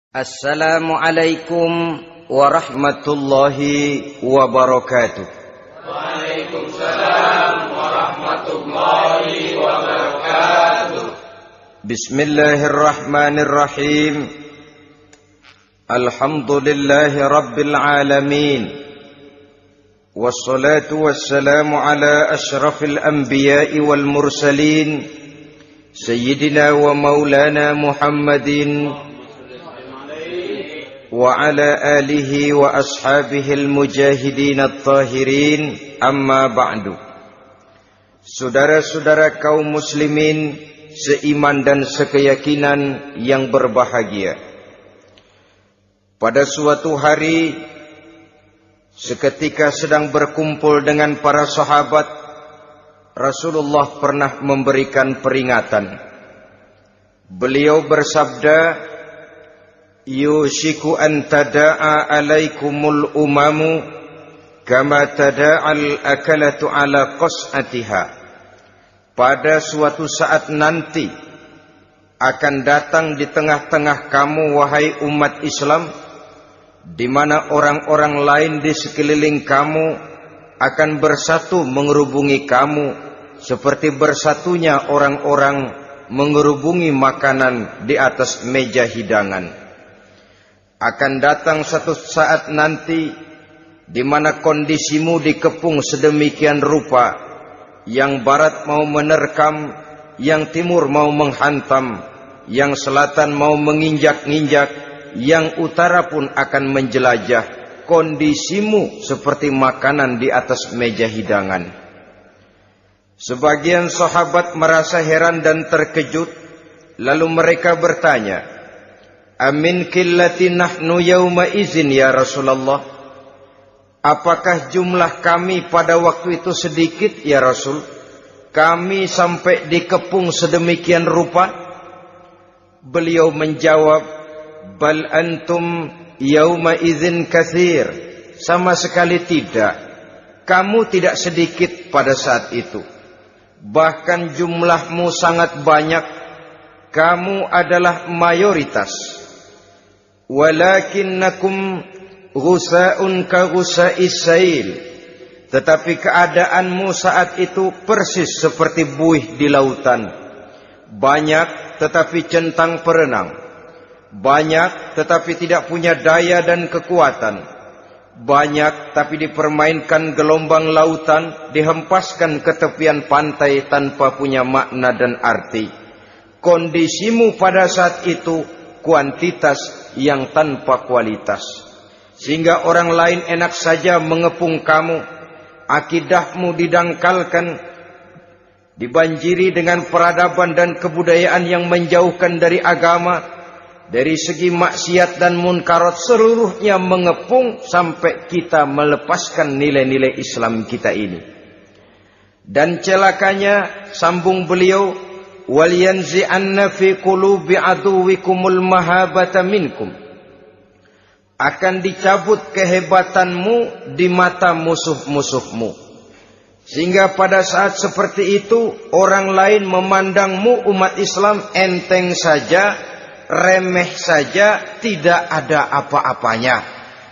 Assalamualaikum warahmatullahi wabarakatuh. Waalaikumsalam warahmatullahi wabarakatuh. Bismillahirrahmanirrahim. Alhamdulillahi rabbil alamin. Wassalatu wassalamu ala ashrafil anbiya'i wal mursalin, Sayyidina wa maulana Muhammadin wa ala alihi wa ashabihi al-mujahidin at-tahirin, amma ba'du. Saudara-saudara kaum muslimin seiman dan sekeyakinan yang berbahagia, pada suatu hari seketika sedang berkumpul dengan para sahabat, Rasulullah pernah memberikan peringatan. Beliau bersabda, yushiku an tada'a alaikumul umamu kama tada'al akalatu ala qas'atiha. Pada suatu saat nanti akan datang di tengah-tengah kamu, wahai umat Islam, di mana orang-orang lain di sekeliling kamu akan bersatu mengerubungi kamu seperti bersatunya orang-orang mengerubungi makanan di atas meja hidangan. Akan datang satu saat nanti di mana kondisimu dikepung sedemikian rupa, yang barat mau menerkam, yang timur mau menghantam, yang selatan mau menginjak-injak, yang utara pun akan menjelajah. Kondisimu seperti makanan di atas meja hidangan. Sebagian sahabat merasa heran dan terkejut, lalu mereka bertanya, amin qillati nahnu yawma izin ya Rasulullah? Apakah jumlah kami pada waktu itu sedikit ya Rasul? Kami sampai dikepung sedemikian rupa? Beliau menjawab, bal antum yawma izin katsir. Sama sekali tidak. Kamu tidak sedikit pada saat itu. Bahkan jumlahmu sangat banyak. Kamu adalah mayoritas. Walakinnakum ghusa'un ka ghusa'is sail. Tetapi keadaanmu saat itu persis seperti buih di lautan. Banyak tetapi centang perenang. Banyak tetapi tidak punya daya dan kekuatan. Banyak tapi dipermainkan gelombang lautan, dihempaskan ke tepian pantai tanpa punya makna dan arti. Kondisimu pada saat itu kuantitas yang tanpa kualitas, sehingga orang lain enak saja mengepung kamu. Akidahmu didangkalkan, dibanjiri dengan peradaban dan kebudayaan yang menjauhkan dari agama. Dari segi maksiat dan munkarat seluruhnya mengepung sampai kita melepaskan nilai-nilai Islam kita ini. Dan celakanya, sambung beliau, wal yanzi'anna fi qulubi aduwikumul mahabata minkum. Akan dicabut kehebatanmu di mata musuh-musuhmu, sehingga pada saat seperti itu orang lain memandangmu umat Islam enteng saja, remeh saja, tidak ada apa-apanya.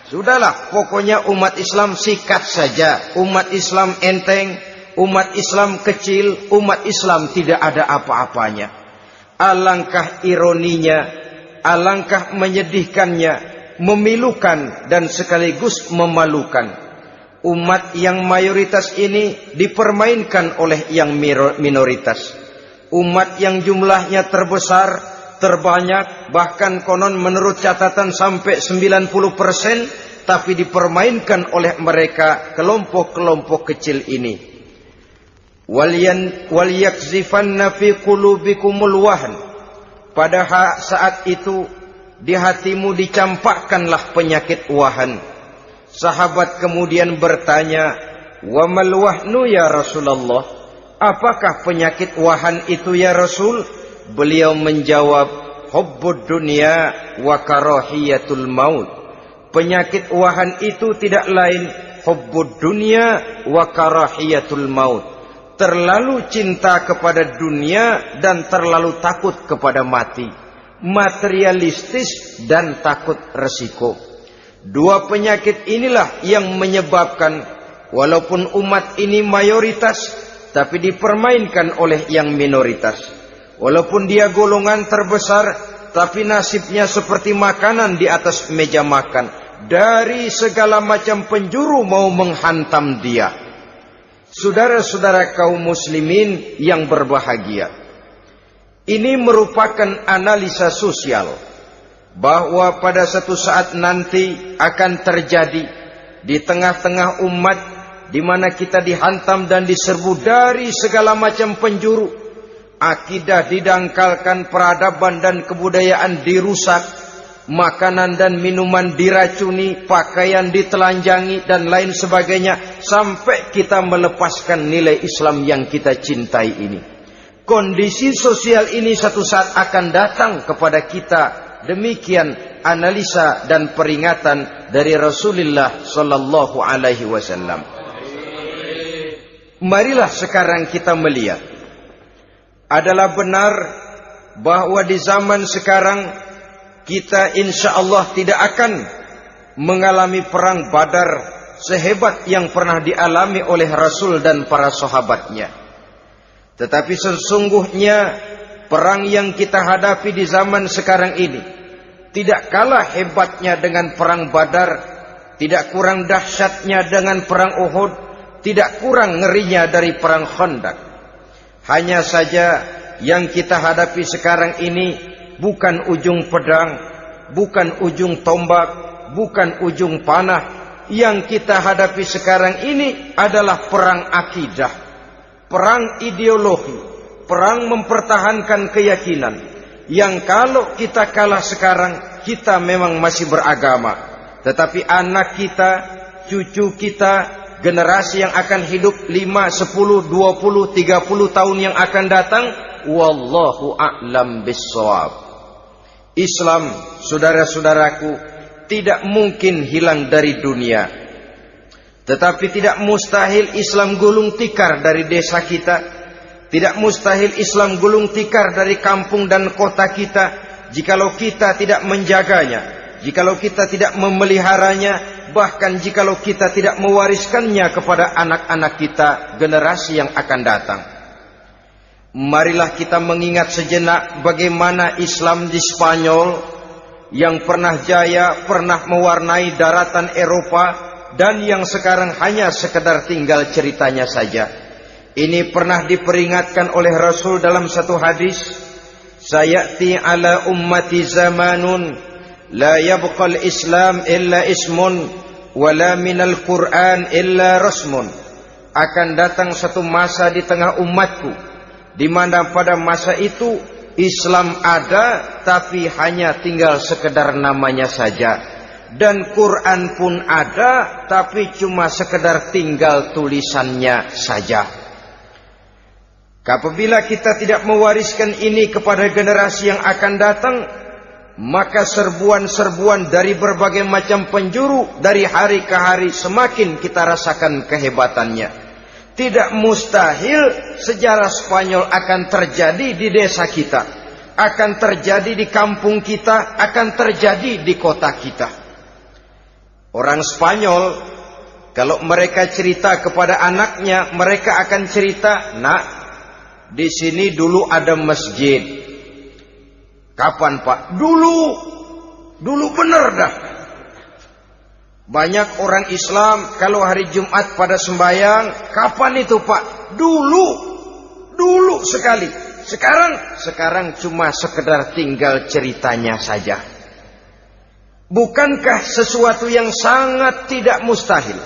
Sudahlah, pokoknya umat Islam sikat saja, umat Islam enteng, umat Islam kecil, umat Islam tidak ada apa-apanya. Alangkah ironinya, alangkah menyedihkannya, memilukan dan sekaligus memalukan. Umat yang mayoritas ini dipermainkan oleh yang minoritas. Umat yang jumlahnya terbesar, terbanyak, bahkan konon menurut catatan sampai 90%, tapi dipermainkan oleh mereka kelompok-kelompok kecil ini. Wal yakzifanna fi qulubikumul wahn. Pada saat itu di hatimu dicampakkanlah penyakit wahan. Sahabat kemudian bertanya, wa mal wahnu ya Rasulullah? Apakah penyakit wahan itu ya Rasul? Beliau menjawab, hubbud dunya wa karahiyatul maut. Penyakit wahan itu tidak lain hubbud dunya wa karahiyatul maut. Terlalu cinta kepada dunia dan terlalu takut kepada mati. materialistis dan takut resiko. Dua penyakit inilah yang menyebabkan walaupun umat ini mayoritas, tapi dipermainkan oleh yang minoritas. Walaupun dia golongan terbesar, tapi nasibnya seperti makanan di atas meja makan. Dari segala macam penjuru mau menghantam dia. Saudara-saudara kaum muslimin yang berbahagia, ini merupakan analisa sosial bahwa pada satu saat nanti akan terjadi di tengah-tengah umat di mana kita dihantam dan diserbu dari segala macam penjuru. Akidah didangkalkan, peradaban dan kebudayaan dirusak, makanan dan minuman diracuni, pakaian ditelanjangi dan lain sebagainya, sampai kita melepaskan nilai Islam yang kita cintai ini. Kondisi sosial ini satu saat akan datang kepada kita. Demikian analisa dan peringatan dari Rasulullah sallallahu alaihi wasallam. Marilah sekarang kita melihat, adalah benar bahwa di zaman sekarang kita insya Allah tidak akan mengalami perang Badar sehebat yang pernah dialami oleh Rasul dan para sahabatnya. Tetapi sesungguhnya perang yang kita hadapi di zaman sekarang ini tidak kalah hebatnya dengan perang Badar, tidak kurang dahsyatnya dengan perang Uhud, tidak kurang ngerinya dari perang Khandaq. Hanya saja yang kita hadapi sekarang ini bukan ujung pedang, bukan ujung tombak, bukan ujung panah. Yang kita hadapi sekarang ini adalah perang akidah, perang ideologi, perang mempertahankan keyakinan. Yang kalau kita kalah sekarang, kita memang masih beragama. Tetapi anak kita, cucu kita, generasi yang akan hidup 5, 10, 20, 30 tahun yang akan datang, wallahu a'lam bissawab. Islam, saudara-saudaraku, tidak mungkin hilang dari dunia. Tetapi tidak mustahil Islam gulung tikar dari desa kita. Tidak mustahil Islam gulung tikar dari kampung dan kota kita, jikalau kita tidak menjaganya, jikalau kita tidak memeliharanya, bahkan jikalau kita tidak mewariskannya kepada anak-anak kita, generasi yang akan datang. Marilah kita mengingat sejenak bagaimana Islam di Spanyol yang pernah jaya, pernah mewarnai daratan Eropa, dan yang sekarang hanya sekedar tinggal ceritanya saja. Ini pernah diperingatkan oleh Rasul dalam satu hadis, sayati ala ummati zamanun la yabqal Islam illa ismun wala minal Quran illa rasmun. Akan datang satu masa di tengah umatku di mana pada masa itu Islam ada tapi hanya tinggal sekedar namanya saja, dan Quran pun ada tapi cuma sekedar tinggal tulisannya saja. Apabila kita tidak mewariskan ini kepada generasi yang akan datang, maka serbuan-serbuan dari berbagai macam penjuru dari hari ke hari semakin kita rasakan kehebatannya. Tidak mustahil sejarah Spanyol akan terjadi di desa kita, akan terjadi di kampung kita, akan terjadi di kota kita. Orang Spanyol, kalau mereka cerita kepada anaknya, mereka akan cerita, nak, di sini dulu ada masjid. Kapan Pak? Dulu bener dah. Banyak orang Islam kalau hari Jumat pada sembahyang, kapan itu Pak? Dulu sekali. Sekarang cuma sekedar tinggal ceritanya saja. Bukankah sesuatu yang sangat tidak mustahil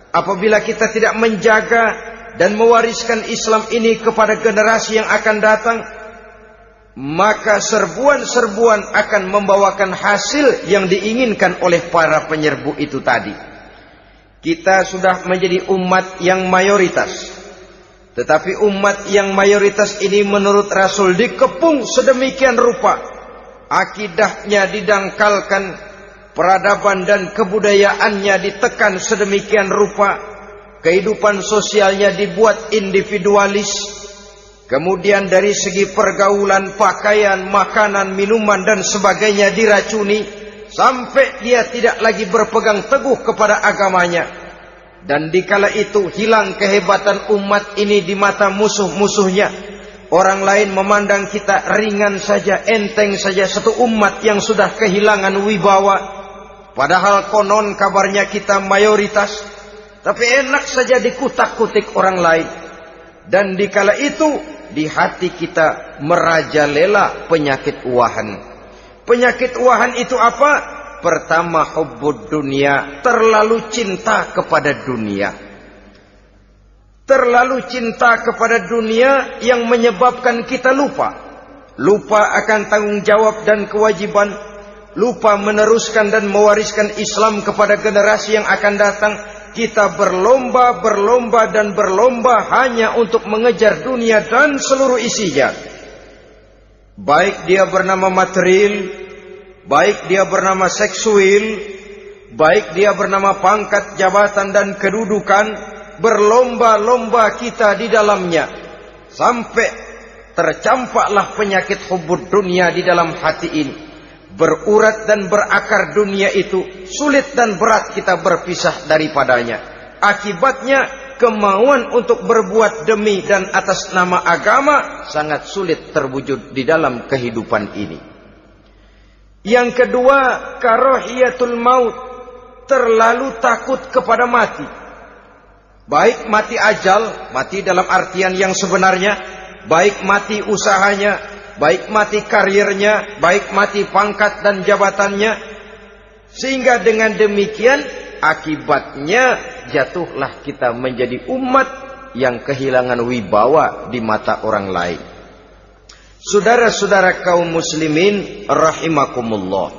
apabila kita tidak menjaga dan mewariskan Islam ini kepada generasi yang akan datang, maka serbuan-serbuan akan membawakan hasil yang diinginkan oleh para penyerbu itu tadi. Kita sudah menjadi umat yang mayoritas, tetapi umat yang mayoritas ini menurut Rasul dikepung sedemikian rupa, akidahnya didangkalkan, peradaban dan kebudayaannya ditekan sedemikian rupa, kehidupan sosialnya dibuat individualis, Kemudian dari segi pergaulan, pakaian, makanan, minuman dan sebagainya diracuni sampai dia tidak lagi berpegang teguh kepada agamanya. Dan dikala itu hilang kehebatan umat ini di mata musuh-musuhnya. Orang lain memandang kita ringan saja, enteng saja, satu umat yang sudah kehilangan wibawa. Padahal konon kabarnya kita mayoritas, tapi enak saja dikutak-kutik orang lain. Dan dikala itu di hati kita merajalela penyakit wahan. Penyakit wahan itu apa? Pertama, hubbud dunia, terlalu cinta kepada dunia. Terlalu cinta kepada dunia yang menyebabkan kita lupa. Lupa akan tanggung jawab dan kewajiban. Lupa meneruskan dan mewariskan Islam kepada generasi yang akan datang. Kita berlomba hanya untuk mengejar dunia dan seluruh isinya. Baik dia bernama material, baik dia bernama seksual, baik dia bernama pangkat, jabatan dan kedudukan, berlomba-lomba kita di dalamnya. Sampai tercampaklah penyakit hubbud dunia di dalam hati ini. Berurat dan berakar dunia itu, sulit dan berat kita berpisah daripadanya. Akibatnya kemauan untuk berbuat demi dan atas nama agama sangat sulit terwujud di dalam kehidupan ini. Yang kedua, karahiyatul maut, terlalu takut kepada mati. Baik mati ajal, mati dalam artian yang sebenarnya, baik mati usahanya, baik mati karirnya, baik mati pangkat dan jabatannya. Sehingga dengan demikian akibatnya jatuhlah kita menjadi umat yang kehilangan wibawa di mata orang lain. Saudara-saudara kaum muslimin rahimakumullah,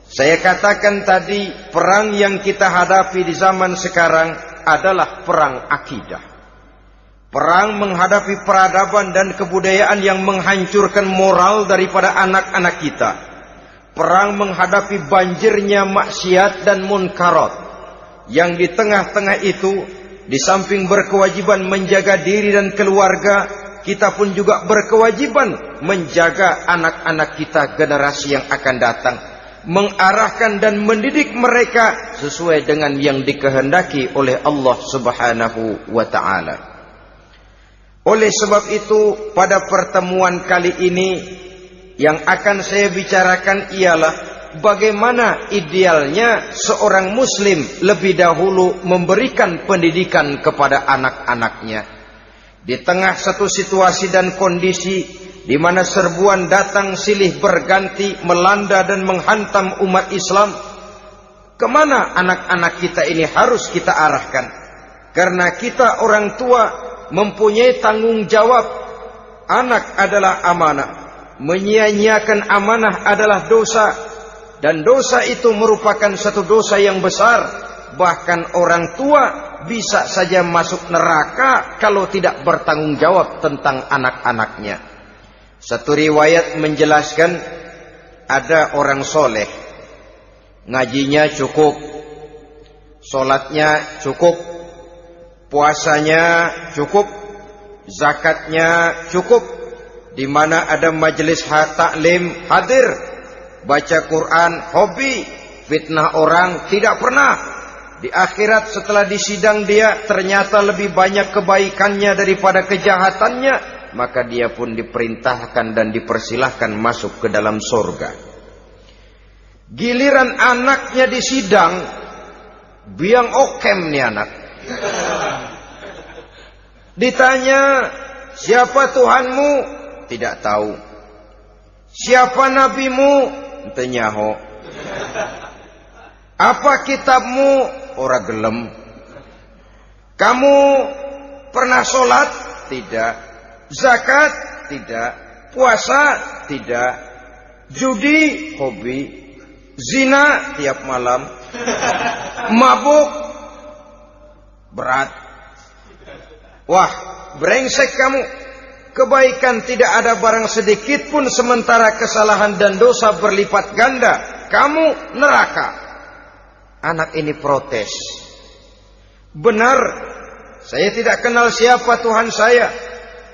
saya katakan tadi, perang yang kita hadapi di zaman sekarang adalah perang akidah. Perang menghadapi peradaban dan kebudayaan yang menghancurkan moral daripada anak-anak kita. Perang menghadapi banjirnya maksiat dan munkarat. Yang di tengah-tengah itu, di samping berkewajiban menjaga diri dan keluarga, kita pun juga berkewajiban menjaga anak-anak kita, generasi yang akan datang. Mengarahkan dan mendidik mereka sesuai dengan yang dikehendaki oleh Allah Subhanahu wa ta'ala. Oleh sebab itu, pada pertemuan kali ini yang akan saya bicarakan ialah bagaimana idealnya seorang muslim lebih dahulu memberikan pendidikan kepada anak-anaknya. Di tengah satu situasi dan kondisi di mana serbuan datang silih berganti melanda dan menghantam umat Islam, kemana anak-anak kita ini harus kita arahkan? Karena kita orang tua mempunyai tanggung jawab. Anak adalah amanah. Menyia-nyiakan amanah adalah dosa. Dan dosa itu merupakan satu dosa yang besar. Bahkan orang tua bisa saja masuk neraka kalau tidak bertanggung jawab tentang anak-anaknya. Satu riwayat menjelaskan, ada orang soleh, ngajinya cukup, sholatnya cukup, puasanya cukup, zakatnya cukup, di mana ada majelis taklim hadir, baca Quran hobi, fitnah orang tidak pernah. Di akhirat setelah disidang dia ternyata lebih banyak kebaikannya daripada kejahatannya, maka dia pun diperintahkan dan dipersilahkan masuk ke dalam surga. Giliran anaknya disidang, biang okem nih anak. Ditanya, siapa Tuhanmu? Tidak tahu. Siapa nabimu? Ente nyaho. Apa kitabmu? Ora gelem. Kamu pernah sholat? Tidak. Zakat? Tidak. Puasa? Tidak. Judi? Hobi. Zina? Tiap malam. Mabuk? Berat. Wah, brengsek kamu. Kebaikan tidak ada barang sedikit pun, sementara kesalahan dan dosa berlipat ganda. Kamu neraka. Anak ini protes. Benar, saya tidak kenal siapa Tuhan saya.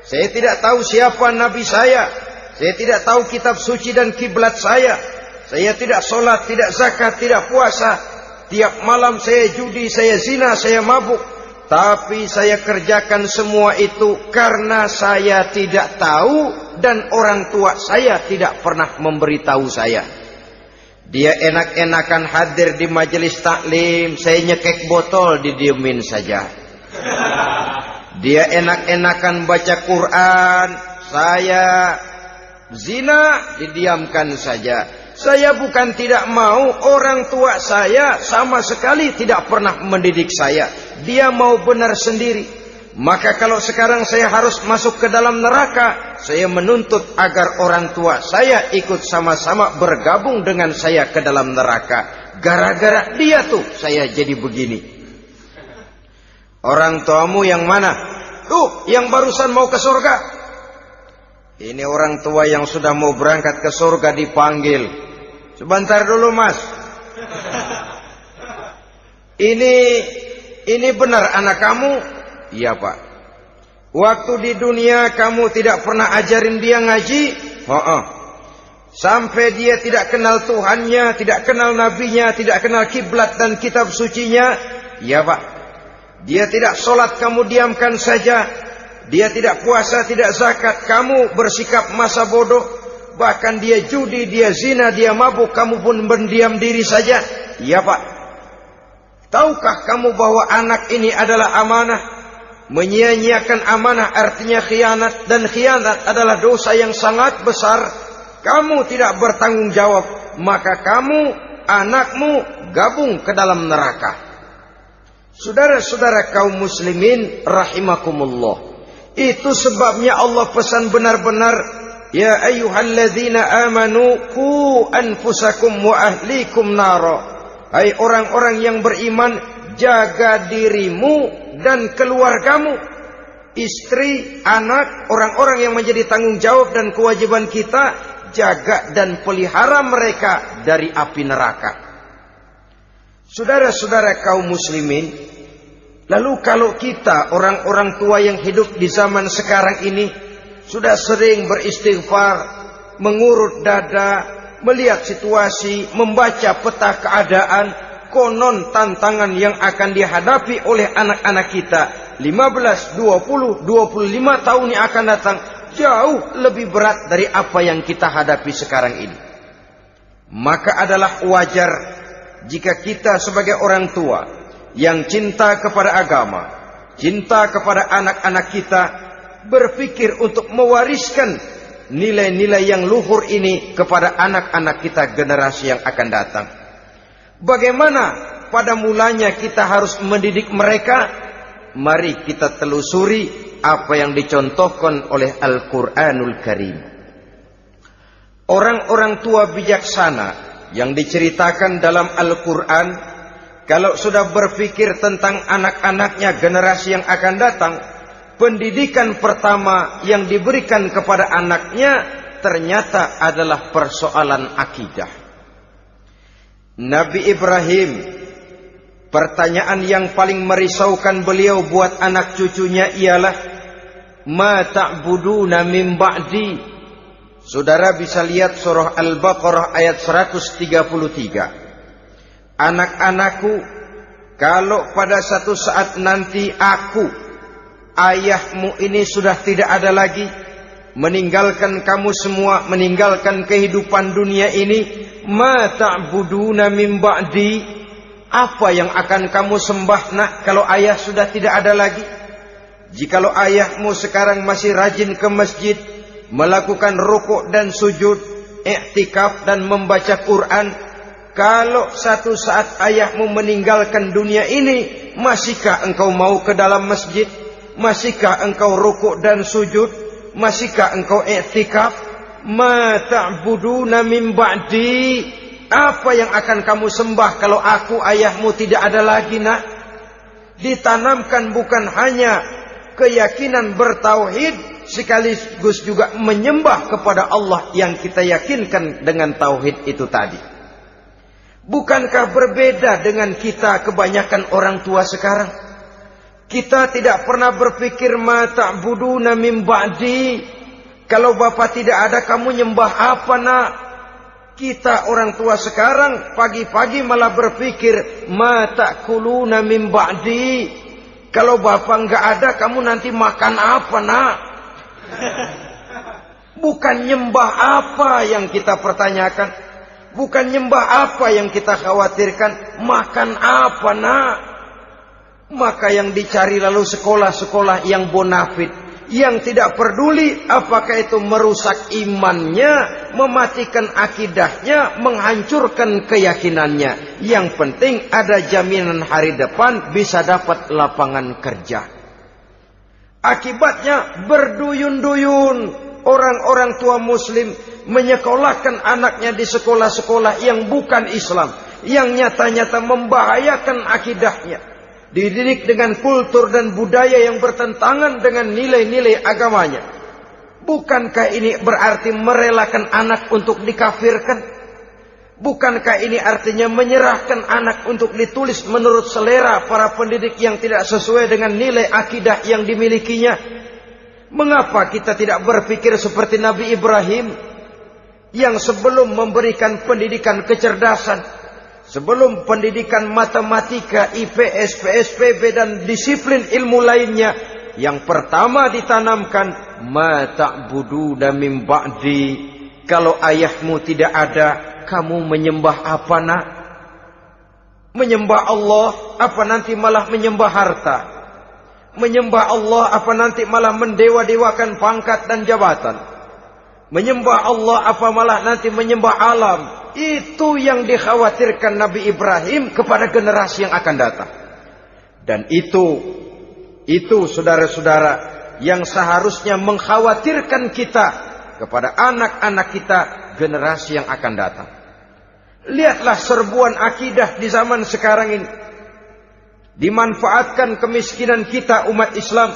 Saya tidak tahu siapa nabi saya. Saya tidak tahu kitab suci dan kiblat saya. Saya tidak sholat, tidak zakat, tidak puasa. Tiap malam saya judi, saya zina, saya mabuk. Tapi saya kerjakan semua itu karena saya tidak tahu dan orang tua saya tidak pernah memberitahu saya. Dia enak-enakan hadir di majelis taklim, saya nyekek botol, didiemin saja. Dia enak-enakan baca Quran, saya zina, didiamkan saja. Saya bukan tidak mau, orang tua saya sama sekali tidak pernah mendidik saya. Dia mau benar sendiri. Maka kalau sekarang saya harus masuk ke dalam neraka, saya menuntut agar orang tua saya ikut sama-sama bergabung dengan saya ke dalam neraka. Gara-gara dia tuh saya jadi begini. Orang tuamu yang mana? Tuh, yang barusan mau ke surga. Ini orang tua yang sudah mau berangkat ke surga dipanggil. Sebentar dulu, Mas. Ini benar anak kamu? Iya, Pak. Waktu di dunia kamu tidak pernah ajarin dia ngaji? Sampai dia tidak kenal Tuhannya, tidak kenal nabinya, tidak kenal kiblat dan kitab sucinya? Iya, Pak. Dia tidak sholat, kamu diamkan saja. Dia tidak puasa, tidak zakat, kamu bersikap masa bodoh. Bahkan dia judi, dia zina, dia mabuk, kamu pun berdiam diri saja. Iya, Pak. Tahukah kamu bahwa anak ini adalah amanah? Menyia-nyiakan amanah artinya khianat, dan khianat adalah dosa yang sangat besar. Kamu tidak bertanggung jawab, maka kamu, anakmu gabung ke dalam neraka. Saudara-saudara kaum muslimin rahimakumullah, itu sebabnya Allah pesan benar-benar, ya ayyuhalladzina amanu qu anfusakum wa ahlikum nara. Hai orang-orang yang beriman, jaga dirimu dan keluargamu, istri, anak, orang-orang yang menjadi tanggung jawab dan kewajiban kita, jaga dan pelihara mereka dari api neraka. Saudara-saudara kaum muslimin, lalu kalau kita orang-orang tua yang hidup di zaman sekarang ini sudah sering beristighfar, mengurut dada, melihat situasi, membaca peta keadaan, konon tantangan yang akan dihadapi oleh anak-anak kita 15, 20, 25 tahun yang akan datang jauh lebih berat dari apa yang kita hadapi sekarang ini. Maka adalah wajar jika kita sebagai orang tua yang cinta kepada agama, cinta kepada anak-anak kita, berpikir untuk mewariskan nilai-nilai yang luhur ini kepada anak-anak kita generasi yang akan datang. Bagaimana pada mulanya kita harus mendidik mereka? Mari kita telusuri apa yang dicontohkan oleh Al-Quranul Karim. Orang-orang tua bijaksana yang diceritakan dalam Al-Quran, kalau sudah berpikir tentang anak-anaknya generasi yang akan datang, pendidikan pertama yang diberikan kepada anaknya ternyata adalah persoalan akidah. Nabi Ibrahim, pertanyaan yang paling merisaukan beliau buat anak cucunya ialah, ma ta'buduna min ba'di. Saudara bisa lihat surah Al-Baqarah ayat 133. Anak-anakku, kalau pada satu saat nanti aku, ayahmu ini sudah tidak ada lagi, meninggalkan kamu semua, meninggalkan kehidupan dunia ini, ma ta'buduna min ba'di, apa yang akan kamu sembah nak kalau ayah sudah tidak ada lagi? Jikalau ayahmu sekarang masih rajin ke masjid, melakukan rukuk dan sujud, i'tikaf dan membaca Quran, kalau satu saat ayahmu meninggalkan dunia ini, masihkah engkau mau ke dalam masjid? Masihkah engkau rukuk dan sujud? Masihkah engkau i'tikaf? Ma ta'buduna min ba'di, apa yang akan kamu sembah kalau aku ayahmu tidak ada lagi nak? Ditanamkan bukan hanya keyakinan bertauhid, sekaligus juga menyembah kepada Allah yang kita yakinkan dengan tauhid itu tadi. Bukankah berbeda dengan kita kebanyakan orang tua sekarang? Kita tidak pernah berpikir ma ta'buduna min ba'di. Kalau bapak tidak ada, kamu nyembah apa nak? Kita orang tua sekarang pagi-pagi malah berpikir ma ta'kuluna min ba'di. Kalau bapak enggak ada, kamu nanti makan apa nak? Bukan nyembah apa yang kita pertanyakan, bukan nyembah apa yang kita khawatirkan, makan apa nak? Maka yang dicari lalu sekolah-sekolah yang bonafit, yang tidak peduli apakah itu merusak imannya, mematikan akidahnya, menghancurkan keyakinannya. Yang penting ada jaminan hari depan bisa dapat lapangan kerja. Akibatnya berduyun-duyun orang-orang tua muslim menyekolahkan anaknya di sekolah-sekolah yang bukan Islam, yang nyata-nyata membahayakan akidahnya. Dididik dengan kultur dan budaya yang bertentangan dengan nilai-nilai agamanya. Bukankah ini berarti merelakan anak untuk dikafirkan? Bukankah ini artinya menyerahkan anak untuk ditulis menurut selera para pendidik yang tidak sesuai dengan nilai akidah yang dimilikinya? Mengapa kita tidak berpikir seperti Nabi Ibrahim, yang sebelum memberikan pendidikan kecerdasan, sebelum pendidikan matematika, IPS, PSPB dan disiplin ilmu lainnya, yang pertama ditanamkan ma ta'buduna min ba'di. Kalau ayahmu tidak ada, kamu menyembah apa nak? Menyembah Allah apa nanti malah menyembah harta? Menyembah Allah apa nanti malah mendewa-dewakan pangkat dan jabatan? Menyembah Allah apa malah nanti menyembah alam? Itu yang dikhawatirkan Nabi Ibrahim kepada generasi yang akan datang. Dan itu saudara-saudara yang seharusnya mengkhawatirkan kita kepada anak-anak kita, generasi yang akan datang. Lihatlah serbuan akidah di zaman sekarang ini. Dimanfaatkan kemiskinan kita umat Islam.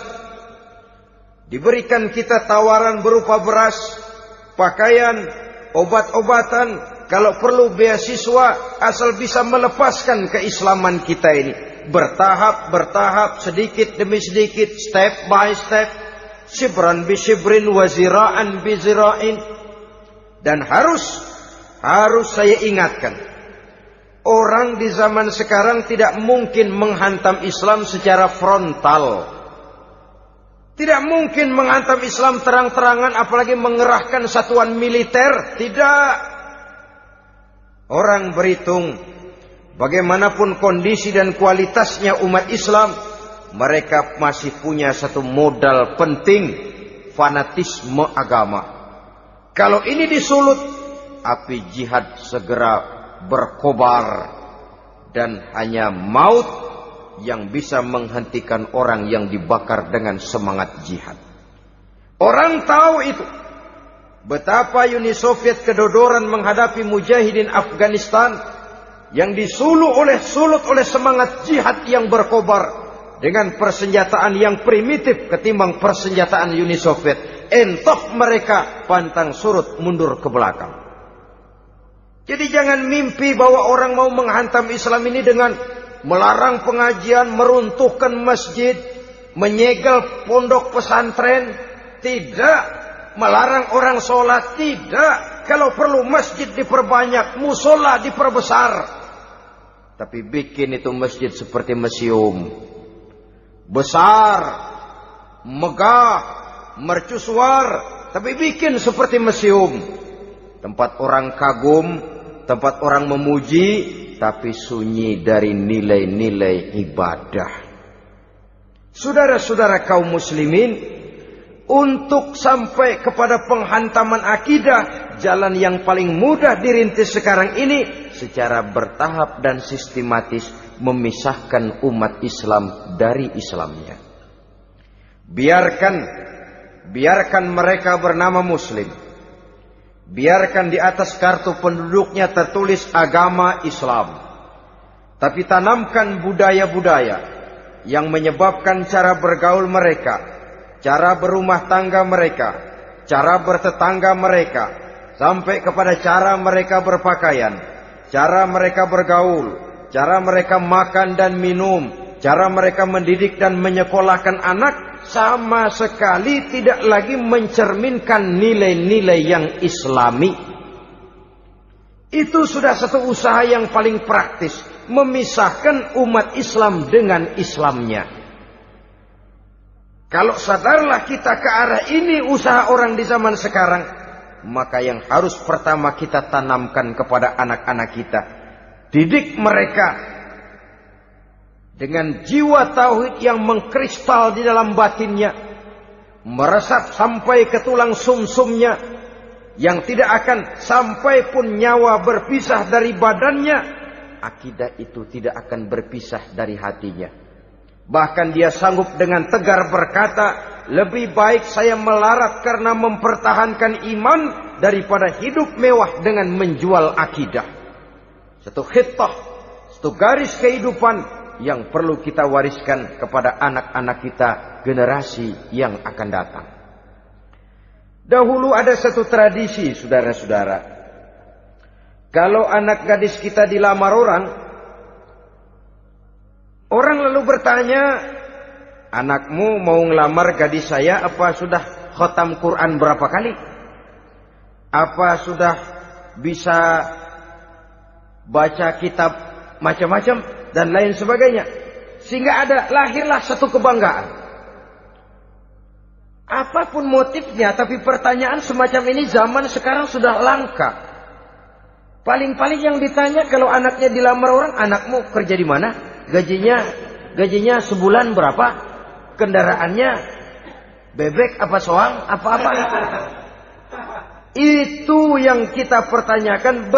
Diberikan kita tawaran berupa beras, pakaian, obat-obatan, kalau perlu beasiswa, asal bisa melepaskan keislaman kita ini. Bertahap, sedikit demi sedikit, step by step, shibran bi shibrin wa zira'an bi zira'in. Dan harus saya ingatkan, orang di zaman sekarang tidak mungkin menghantam Islam secara frontal. Tidak mungkin menghantam Islam terang-terangan, apalagi mengerahkan satuan militer. Tidak. Orang berhitung bagaimanapun kondisi dan kualitasnya umat Islam, mereka masih punya satu modal penting, fanatisme agama. Kalau ini disulut, api jihad segera berkobar, dan hanya maut yang bisa menghentikan orang yang dibakar dengan semangat jihad. Orang tahu itu. Betapa Uni Soviet kedodoran menghadapi mujahidin Afghanistan yang disulut oleh semangat jihad yang berkobar dengan persenjataan yang primitif ketimbang persenjataan Uni Soviet. Entok mereka pantang surut mundur ke belakang. Jadi jangan mimpi bahwa orang mau menghantam Islam ini dengan melarang pengajian, meruntuhkan masjid, menyegel pondok pesantren. Tidak. Melarang orang sholat. Tidak. Kalau perlu masjid diperbanyak, musola diperbesar. Tapi bikin itu masjid seperti museum. Besar, megah, mercusuar, tapi bikin seperti museum. Tempat orang kagum, tempat orang memuji, tapi sunyi dari nilai-nilai ibadah. Saudara-saudara kaum muslimin, untuk sampai kepada penghantaman akidah, jalan yang paling mudah dirintis sekarang ini secara bertahap dan sistematis, memisahkan umat Islam dari Islamnya. Biarkan mereka bernama Muslim. Biarkan di atas kartu penduduknya tertulis agama Islam. Tapi tanamkan budaya-budaya yang menyebabkan cara bergaul mereka, cara berumah tangga mereka, cara bertetangga mereka, sampai kepada cara mereka berpakaian, cara mereka bergaul, cara mereka makan dan minum, cara mereka mendidik dan menyekolahkan anak sama sekali tidak lagi mencerminkan nilai-nilai yang islami. Itu sudah satu usaha yang paling praktis, memisahkan umat Islam dengan Islamnya. Kalau sadarlah kita ke arah ini usaha orang di zaman sekarang, maka yang harus pertama kita tanamkan kepada anak-anak kita, didik mereka dengan jiwa tauhid yang mengkristal di dalam batinnya, meresap sampai ke tulang sumsumnya, yang tidak akan sampai pun nyawa berpisah dari badannya, akidah itu tidak akan berpisah dari hatinya. Bahkan dia sanggup dengan tegar berkata, lebih baik saya melarat karena mempertahankan iman daripada hidup mewah dengan menjual akidah. Satu khittah, satu garis kehidupan yang perlu kita wariskan kepada anak-anak kita, generasi yang akan datang. Dahulu ada satu tradisi, saudara-saudara. Kalau anak gadis kita dilamar orang lalu bertanya, anakmu mau ngelamar gadis saya, apa sudah khatam Quran berapa kali? Apa sudah bisa baca kitab macam-macam dan lain sebagainya? Sehingga lahirlah satu kebanggaan. Apapun motifnya, tapi pertanyaan semacam ini zaman sekarang sudah langka. Paling-paling yang ditanya kalau anaknya dilamar orang, anakmu kerja di mana? Gajinya sebulan berapa? Kendaraannya bebek apa soang? Apa-apa? Itu yang kita pertanyakan,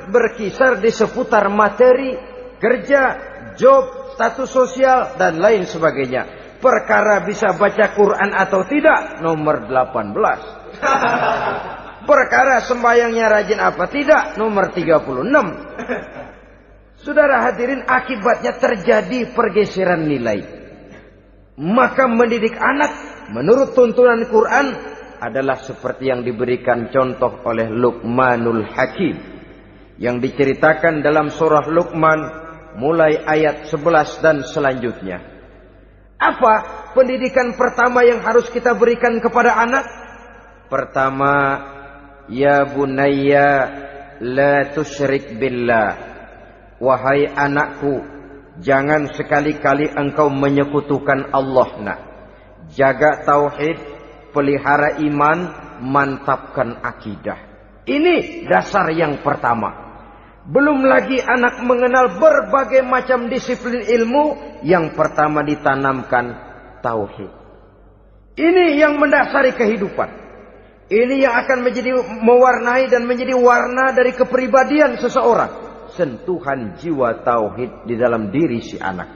berkisar di seputar materi, kerja, job, status sosial, dan lain sebagainya. Perkara bisa baca Quran atau tidak, nomor 18. Perkara sembahyangnya rajin apa tidak, nomor 36. Saudara hadirin, akibatnya terjadi pergeseran nilai. Maka mendidik anak menurut tuntunan Quran adalah seperti yang diberikan contoh oleh Luqmanul Hakim, yang diceritakan dalam surah Luqman mulai ayat 11 dan selanjutnya. Apa pendidikan pertama yang harus kita berikan kepada anak? Pertama, ya bunayya la tusyrik billah. Wahai anakku, jangan sekali-kali engkau menyekutukan Allah. Nah, jaga tauhid, pelihara iman, mantapkan akidah. Ini dasar yang pertama. Belum lagi anak mengenal berbagai macam disiplin ilmu, yang pertama ditanamkan tauhid. Ini yang mendasari kehidupan. Ini yang akan menjadi mewarnai dan menjadi warna dari kepribadian seseorang. Sentuhan jiwa tauhid di dalam diri si anak.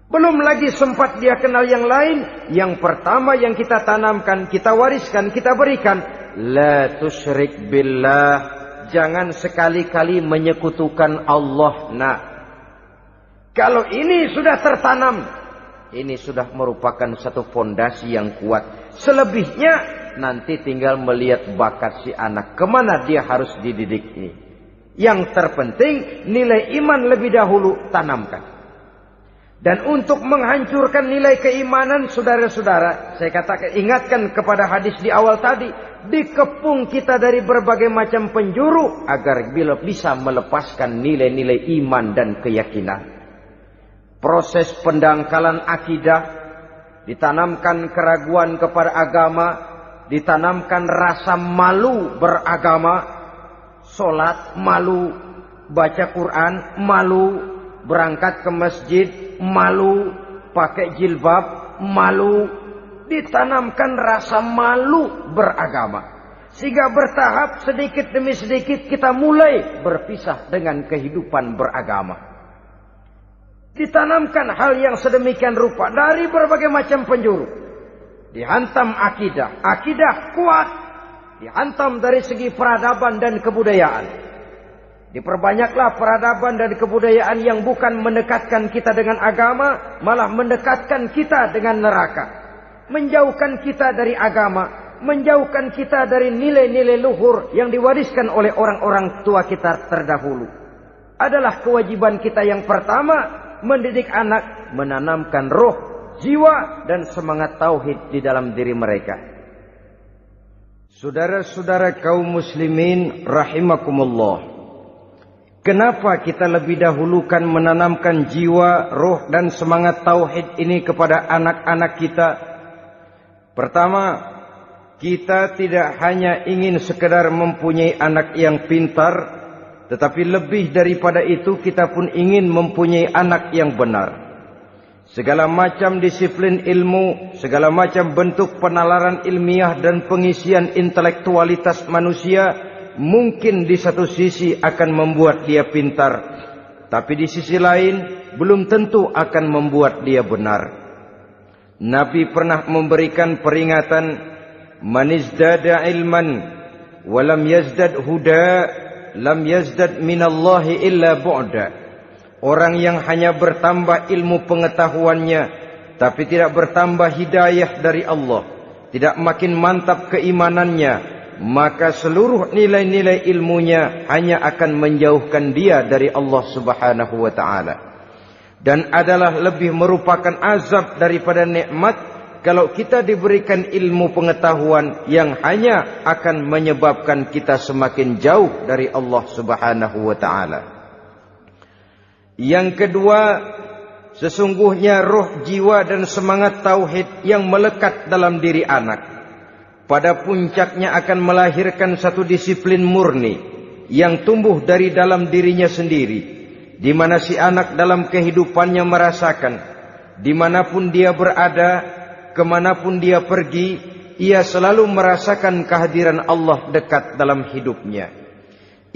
Belum lagi sempat dia kenal yang lain. Yang pertama yang kita tanamkan, kita wariskan, kita berikan, la tusyrik billah. Jangan sekali-kali menyekutukan Allah. Nah, kalau ini sudah tertanam, ini sudah merupakan satu fondasi yang kuat. Selebihnya nanti tinggal melihat bakat si anak, kemana dia harus dididik ini. Yang terpenting nilai iman lebih dahulu tanamkan. Dan untuk menghancurkan nilai keimanan, saudara-saudara, saya katakan, ingatkan kepada hadis di awal tadi, dikepung kita dari berbagai macam penjuru agar bila bisa melepaskan nilai-nilai iman dan keyakinan. Proses pendangkalan akidah, ditanamkan keraguan kepada agama, ditanamkan rasa malu beragama. Sholat malu, baca Quran malu, berangkat ke masjid malu, pakai jilbab malu. Ditanamkan rasa malu beragama. Sehingga bertahap sedikit demi sedikit kita mulai berpisah dengan kehidupan beragama. Ditanamkan hal yang sedemikian rupa dari berbagai macam penjuru. Dihantam akidah, akidah kuat. Dihantam dari segi peradaban dan kebudayaan. Diperbanyaklah peradaban dan kebudayaan yang bukan mendekatkan kita dengan agama, malah mendekatkan kita dengan neraka. Menjauhkan kita dari agama, menjauhkan kita dari nilai-nilai luhur yang diwariskan oleh orang-orang tua kita terdahulu. Adalah kewajiban kita yang pertama, mendidik anak, menanamkan roh, jiwa dan semangat tauhid di dalam diri mereka. Saudara-saudara kaum muslimin rahimakumullah. Kenapa kita lebih dahulukan menanamkan jiwa, roh dan semangat tauhid ini kepada anak-anak kita? Pertama, kita tidak hanya ingin sekedar mempunyai anak yang pintar, tetapi lebih daripada itu kita pun ingin mempunyai anak yang benar. Segala macam disiplin ilmu, segala macam bentuk penalaran ilmiah dan pengisian intelektualitas manusia mungkin di satu sisi akan membuat dia pintar, tapi di sisi lain belum tentu akan membuat dia benar. Nabi pernah memberikan peringatan, man izdada ilman walam yazdad huda lam yazdad minallahi illa bu'da. Orang yang hanya bertambah ilmu pengetahuannya tapi tidak bertambah hidayah dari Allah, tidak makin mantap keimanannya, maka seluruh nilai-nilai ilmunya hanya akan menjauhkan dia dari Allah Subhanahu wa taala. Dan adalah lebih merupakan azab daripada nikmat kalau kita diberikan ilmu pengetahuan yang hanya akan menyebabkan kita semakin jauh dari Allah Subhanahu wa taala. Yang kedua, sesungguhnya roh, jiwa dan semangat tauhid yang melekat dalam diri anak pada puncaknya akan melahirkan satu disiplin murni yang tumbuh dari dalam dirinya sendiri, di mana si anak dalam kehidupannya merasakan dimanapun dia berada, kemanapun dia pergi, ia selalu merasakan kehadiran Allah dekat dalam hidupnya.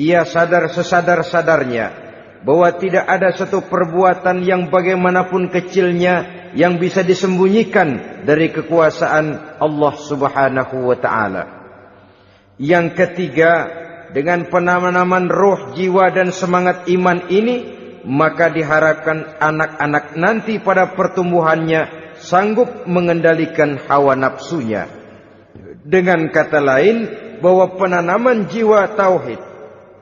Ia sadar sesadar-sadarnya bahwa tidak ada satu perbuatan yang bagaimanapun kecilnya yang bisa disembunyikan dari kekuasaan Allah Subhanahu wa taala. Yang ketiga, dengan penanaman roh, jiwa dan semangat iman ini, maka diharapkan anak-anak nanti pada pertumbuhannya sanggup mengendalikan hawa nafsunya. Dengan kata lain, bahwa penanaman jiwa tauhid,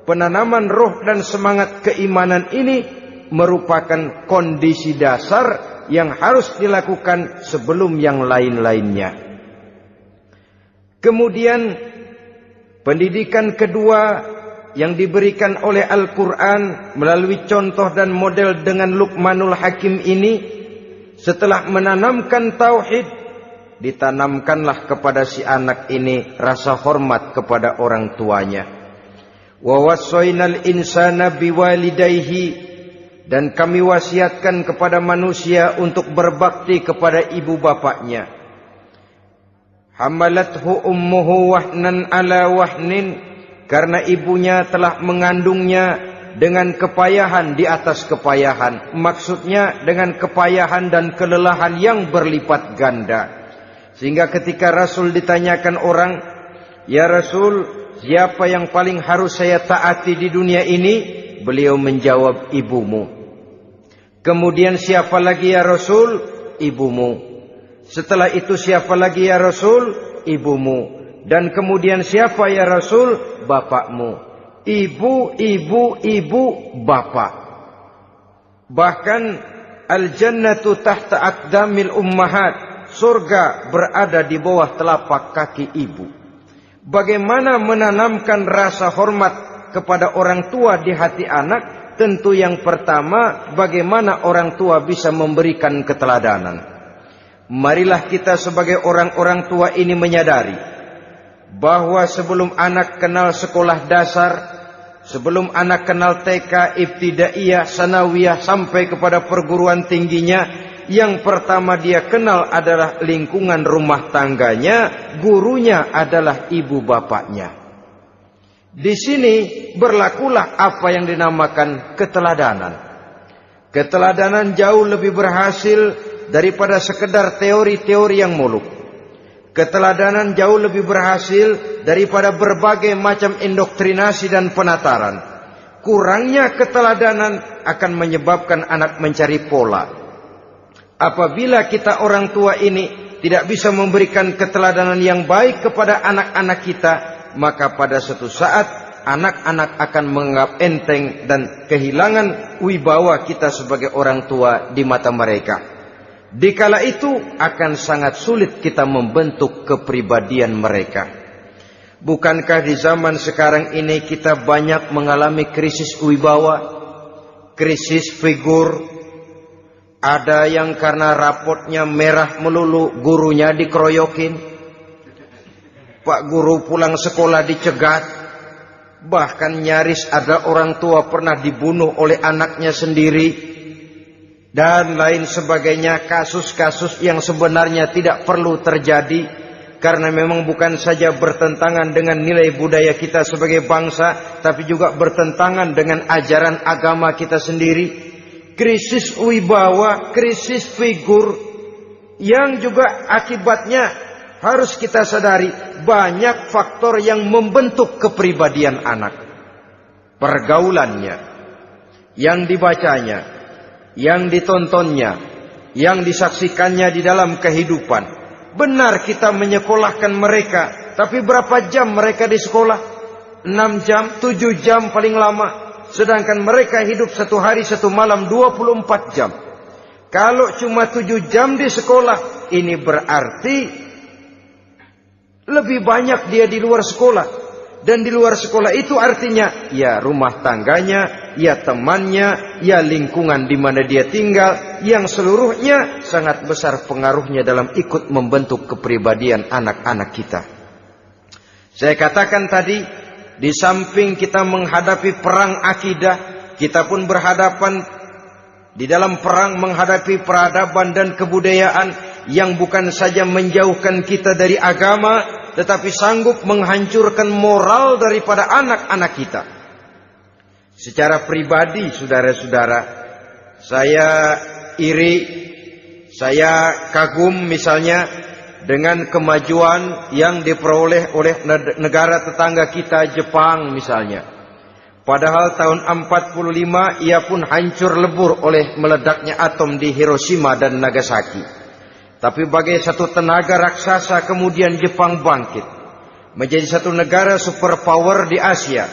penanaman roh dan semangat keimanan ini merupakan kondisi dasar yang harus dilakukan sebelum yang lain-lainnya. Kemudian pendidikan kedua yang diberikan oleh Al-Quran melalui contoh dan model dengan Luqmanul Hakim ini, setelah menanamkan tauhid, ditanamkanlah kepada si anak ini rasa hormat kepada orang tuanya. Wa wassaynal insana biwalidayhi, dan kami wasiatkan kepada manusia untuk berbakti kepada ibu bapaknya. Hamalathu ummuhu wahnan ala wahnin, karena ibunya telah mengandungnya dengan kepayahan di atas kepayahan. Maksudnya dengan kepayahan dan kelelahan yang berlipat ganda. Sehingga ketika Rasul ditanyakan orang, ya Rasul, siapa yang paling harus saya taati di dunia ini? Beliau menjawab, ibumu. Kemudian siapa lagi ya Rasul? Ibumu. Setelah itu siapa lagi ya Rasul? Ibumu. Dan kemudian siapa ya Rasul? Bapakmu. Ibu, ibu, ibu, bapak. Bahkan al-jannatu tahta aqdamil ummahat. Surga berada di bawah telapak kaki ibu. Bagaimana menanamkan rasa hormat kepada orang tua di hati anak? Tentu yang pertama, bagaimana orang tua bisa memberikan keteladanan. Marilah kita sebagai orang-orang tua ini menyadari bahwa sebelum anak kenal sekolah dasar, sebelum anak kenal TK, ibtidaiyah, sanawiyah sampai kepada perguruan tingginya, yang pertama dia kenal adalah lingkungan rumah tangganya, gurunya adalah ibu bapaknya. Di sini berlakulah apa yang dinamakan keteladanan. Keteladanan jauh lebih berhasil daripada sekedar teori-teori yang muluk. Keteladanan jauh lebih berhasil daripada berbagai macam indoktrinasi dan penataran. Kurangnya keteladanan akan menyebabkan anak mencari pola. Apabila kita orang tua ini tidak bisa memberikan keteladanan yang baik kepada anak-anak kita, maka pada suatu saat anak-anak akan menganggap enteng dan kehilangan wibawa kita sebagai orang tua di mata mereka. Dikala itu akan sangat sulit kita membentuk kepribadian mereka. Bukankah di zaman sekarang ini kita banyak mengalami krisis wibawa, krisis figur? Ada yang karena rapotnya merah melulu, gurunya dikeroyokin. Pak guru pulang sekolah dicegat. Bahkan nyaris ada orang tua pernah dibunuh oleh anaknya sendiri. Dan lain sebagainya, kasus-kasus yang sebenarnya tidak perlu terjadi. Karena memang bukan saja bertentangan dengan nilai budaya kita sebagai bangsa, tapi juga bertentangan dengan ajaran agama kita sendiri. Krisis wibawa, krisis figur, yang juga akibatnya harus kita sadari banyak faktor yang membentuk kepribadian anak. Pergaulannya, yang dibacanya, yang ditontonnya, yang disaksikannya di dalam kehidupan. Benar kita menyekolahkan mereka, tapi berapa jam mereka di sekolah? 6 jam, 7 jam paling lama. Sedangkan mereka hidup 1 hari 1 malam 24 jam. Kalau cuma 7 jam di sekolah, ini berarti lebih banyak dia di luar sekolah. Dan di luar sekolah itu artinya ya rumah tangganya, ya temannya, ya lingkungan di mana dia tinggal, yang seluruhnya sangat besar pengaruhnya dalam ikut membentuk kepribadian anak-anak kita. Saya katakan tadi, di samping kita menghadapi perang akidah, kita pun berhadapan di dalam perang menghadapi peradaban dan kebudayaan yang bukan saja menjauhkan kita dari agama, tetapi sanggup menghancurkan moral daripada anak-anak kita. Secara pribadi, saudara-saudara, saya iri, saya kagum misalnya dengan kemajuan yang diperoleh oleh negara tetangga kita, Jepang misalnya. Padahal tahun 45 ia pun hancur lebur oleh meledaknya atom di Hiroshima dan Nagasaki. Tapi bagai satu tenaga raksasa kemudian Jepang bangkit menjadi satu negara superpower di Asia.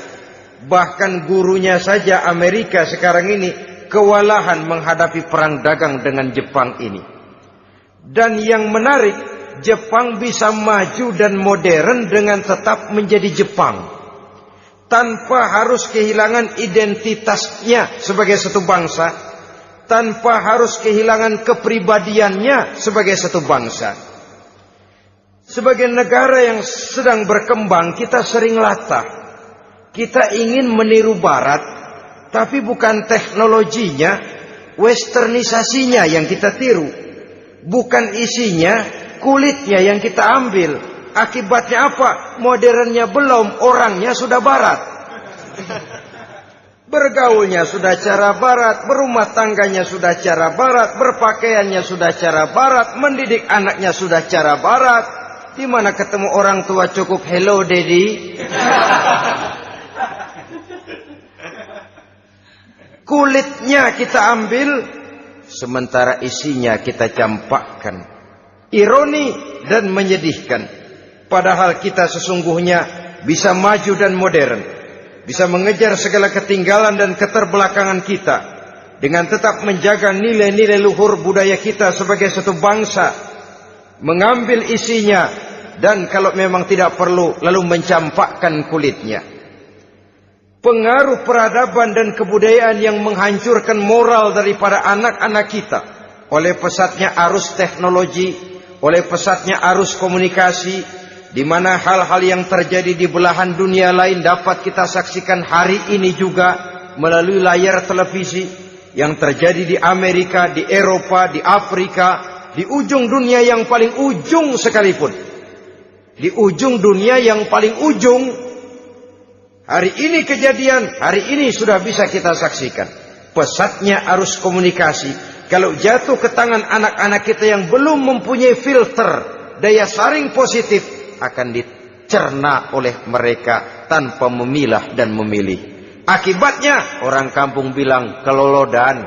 Bahkan gurunya saja Amerika sekarang ini kewalahan menghadapi perang dagang dengan Jepang ini. Dan yang menarik, Jepang bisa maju dan modern dengan tetap menjadi Jepang, tanpa harus kehilangan identitasnya sebagai satu bangsa, tanpa harus kehilangan kepribadiannya sebagai satu bangsa. Sebagai negara yang sedang berkembang, kita sering latah. Kita ingin meniru Barat, tapi bukan teknologinya, westernisasinya yang kita tiru. Bukan isinya, kulitnya yang kita ambil. Akibatnya apa? Modernnya belum, orangnya sudah Barat. Bergaulnya sudah cara Barat, berumah tangganya sudah cara Barat, berpakaiannya sudah cara Barat, mendidik anaknya sudah cara Barat. Di mana ketemu orang tua cukup hello daddy. Kulitnya kita ambil, sementara isinya kita campakkan. Ironi dan menyedihkan. Padahal kita sesungguhnya bisa maju dan modern, bisa mengejar segala ketinggalan dan keterbelakangan kita, dengan tetap menjaga nilai-nilai luhur budaya kita sebagai satu bangsa, mengambil isinya, dan kalau memang tidak perlu, lalu mencampakkan kulitnya. Pengaruh peradaban dan kebudayaan yang menghancurkan moral daripada anak-anak kita oleh pesatnya arus teknologi, oleh pesatnya arus komunikasi, di mana hal-hal yang terjadi di belahan dunia lain dapat kita saksikan hari ini juga melalui layar televisi, yang terjadi di Amerika, di Eropa, di Afrika, di ujung dunia yang paling ujung sekalipun. Di ujung dunia yang paling ujung, hari ini kejadian, hari ini sudah bisa kita saksikan. Pesatnya arus komunikasi, kalau jatuh ke tangan anak-anak kita yang belum mempunyai filter, daya saring positif, akan dicerna oleh mereka tanpa memilah dan memilih. Akibatnya orang kampung bilang kelolodan.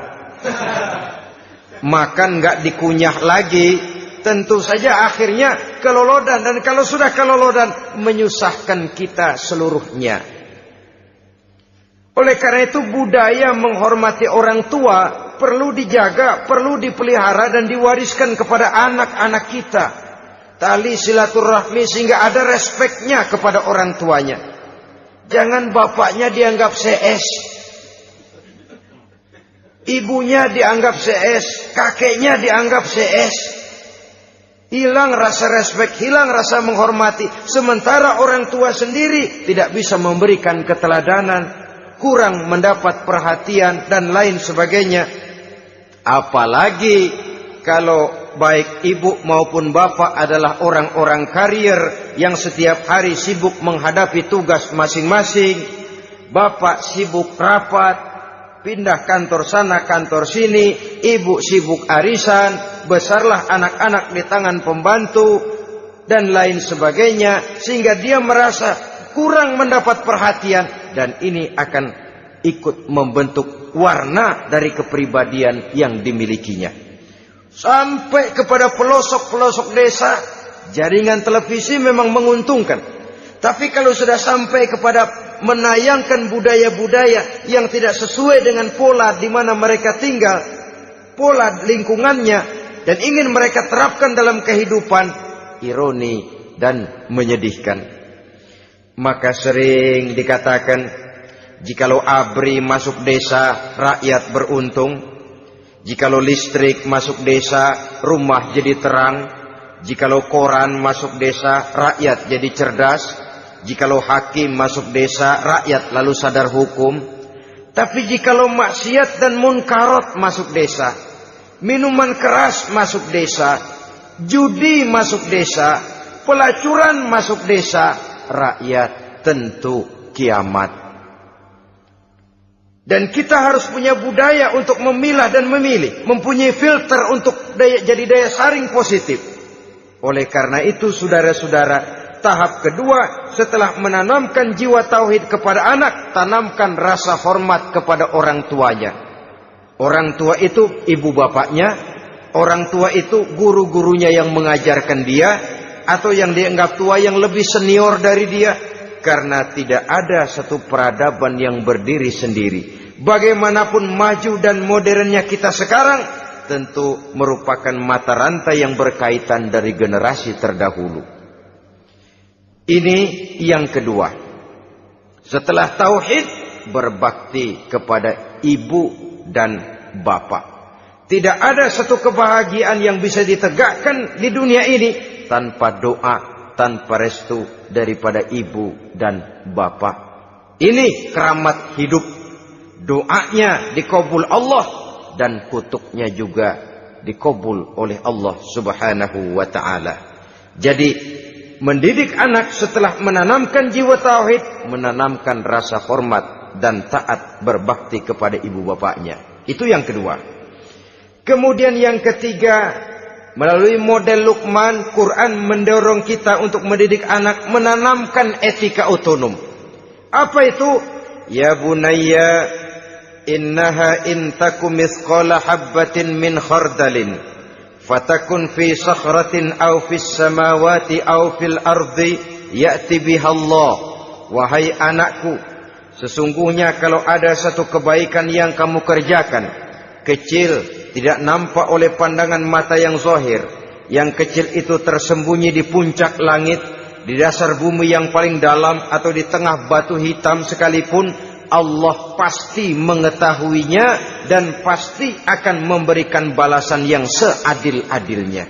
Makan nggak dikunyah lagi. Tentu saja akhirnya kelolodan, dan kalau sudah kelolodan menyusahkan kita seluruhnya. Oleh karena itu budaya menghormati orang tua perlu dijaga, perlu dipelihara dan diwariskan kepada anak-anak kita. Tali silaturahmi sehingga ada respeknya kepada orang tuanya. Jangan bapaknya dianggap CS, ibunya dianggap CS, kakeknya dianggap CS. Hilang rasa respek, hilang rasa menghormati. Sementara orang tua sendiri tidak bisa memberikan keteladanan, kurang mendapat perhatian dan lain sebagainya. Apalagi kalau baik ibu maupun bapak adalah orang-orang karier yang setiap hari sibuk menghadapi tugas masing-masing. Bapak sibuk rapat, pindah kantor sana kantor sini, ibu sibuk arisan, besarlah anak-anak di tangan pembantu dan lain sebagainya, sehingga dia merasa kurang mendapat perhatian, dan ini akan ikut membentuk warna dari kepribadian yang dimilikinya. Sampai kepada pelosok-pelosok desa, jaringan televisi memang menguntungkan. Tapi kalau sudah sampai kepada menayangkan budaya-budaya yang tidak sesuai dengan pola di mana mereka tinggal, pola lingkungannya, dan ingin mereka terapkan dalam kehidupan, ironi dan menyedihkan. Maka sering dikatakan, jikalau ABRI masuk desa, rakyat beruntung. Jikalau listrik masuk desa, rumah jadi terang. Jikalau koran masuk desa, rakyat jadi cerdas. Jikalau hakim masuk desa, rakyat lalu sadar hukum. Tapi jikalau maksiat dan munkarat masuk desa, minuman keras masuk desa, judi masuk desa, pelacuran masuk desa, rakyat tentu kiamat. Dan kita harus punya budaya untuk memilah dan memilih, mempunyai filter untuk jadi daya saring positif. Oleh karena itu saudara-saudara, tahap kedua setelah menanamkan jiwa tauhid kepada anak, tanamkan rasa hormat kepada orang tuanya. Orang tua itu ibu bapaknya, orang tua itu guru-gurunya yang mengajarkan dia, atau yang dianggap tua yang lebih senior dari dia. Karena tidak ada satu peradaban yang berdiri sendiri. Bagaimanapun maju dan modernnya kita sekarang, tentu merupakan mata rantai yang berkaitan dari generasi terdahulu. Ini yang kedua. Setelah tauhid, berbakti kepada ibu dan bapak. Tidak ada satu kebahagiaan yang bisa ditegakkan di dunia ini tanpa doa, tanpa restu daripada ibu dan bapak. Ini keramat hidup. Doanya dikabul Allah dan kutuknya juga dikabul oleh Allah Subhanahu wa ta'ala. Jadi mendidik anak setelah menanamkan jiwa tauhid, menanamkan rasa hormat dan taat berbakti kepada ibu bapaknya. Itu yang kedua. Kemudian yang ketiga, melalui model Luqman, Quran mendorong kita untuk mendidik anak, menanamkan etika otonom. Apa itu? Ya bunayya, innaha intakum mithqala habbatin min khardalin, fatakun fi sakhratin aw fis samawati aw fil ardi, ya'ti biha Allah. Wahai anakku, sesungguhnya kalau ada satu kebaikan yang kamu kerjakan, kecil, tidak nampak oleh pandangan mata yang zahir, yang kecil itu tersembunyi di puncak langit, di dasar bumi yang paling dalam, atau di tengah batu hitam sekalipun, Allah pasti mengetahuinya dan pasti akan memberikan balasan yang seadil-adilnya.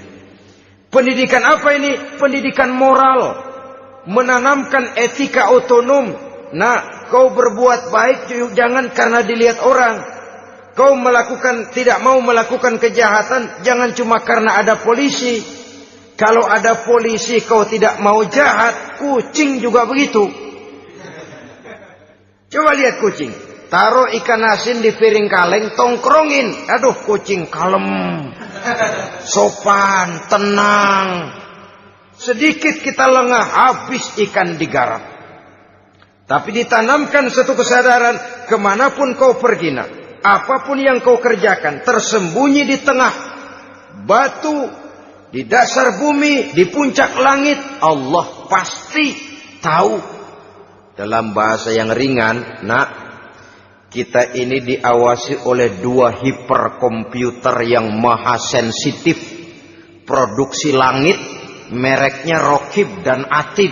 Pendidikan apa ini? Pendidikan moral, menanamkan etika otonom. Nah, kau berbuat baik jangan karena dilihat orang. Kau tidak mau melakukan kejahatan, jangan cuma karena ada polisi. Kalau ada polisi kau tidak mau jahat, kucing juga begitu. Coba lihat kucing, taruh ikan asin di piring kaleng, tongkrongin. Aduh, kucing kalem, sopan, tenang. Sedikit kita lengah, habis ikan digarap. Tapi ditanamkan satu kesadaran, kemanapun kau pergi, nak, apapun yang kau kerjakan, tersembunyi di tengah batu, di dasar bumi, di puncak langit, Allah pasti tahu. Dalam bahasa yang ringan, nak, Kita ini diawasi oleh 2 hiperkomputer yang maha sensitif. Produksi langit, mereknya Rokib dan Atid.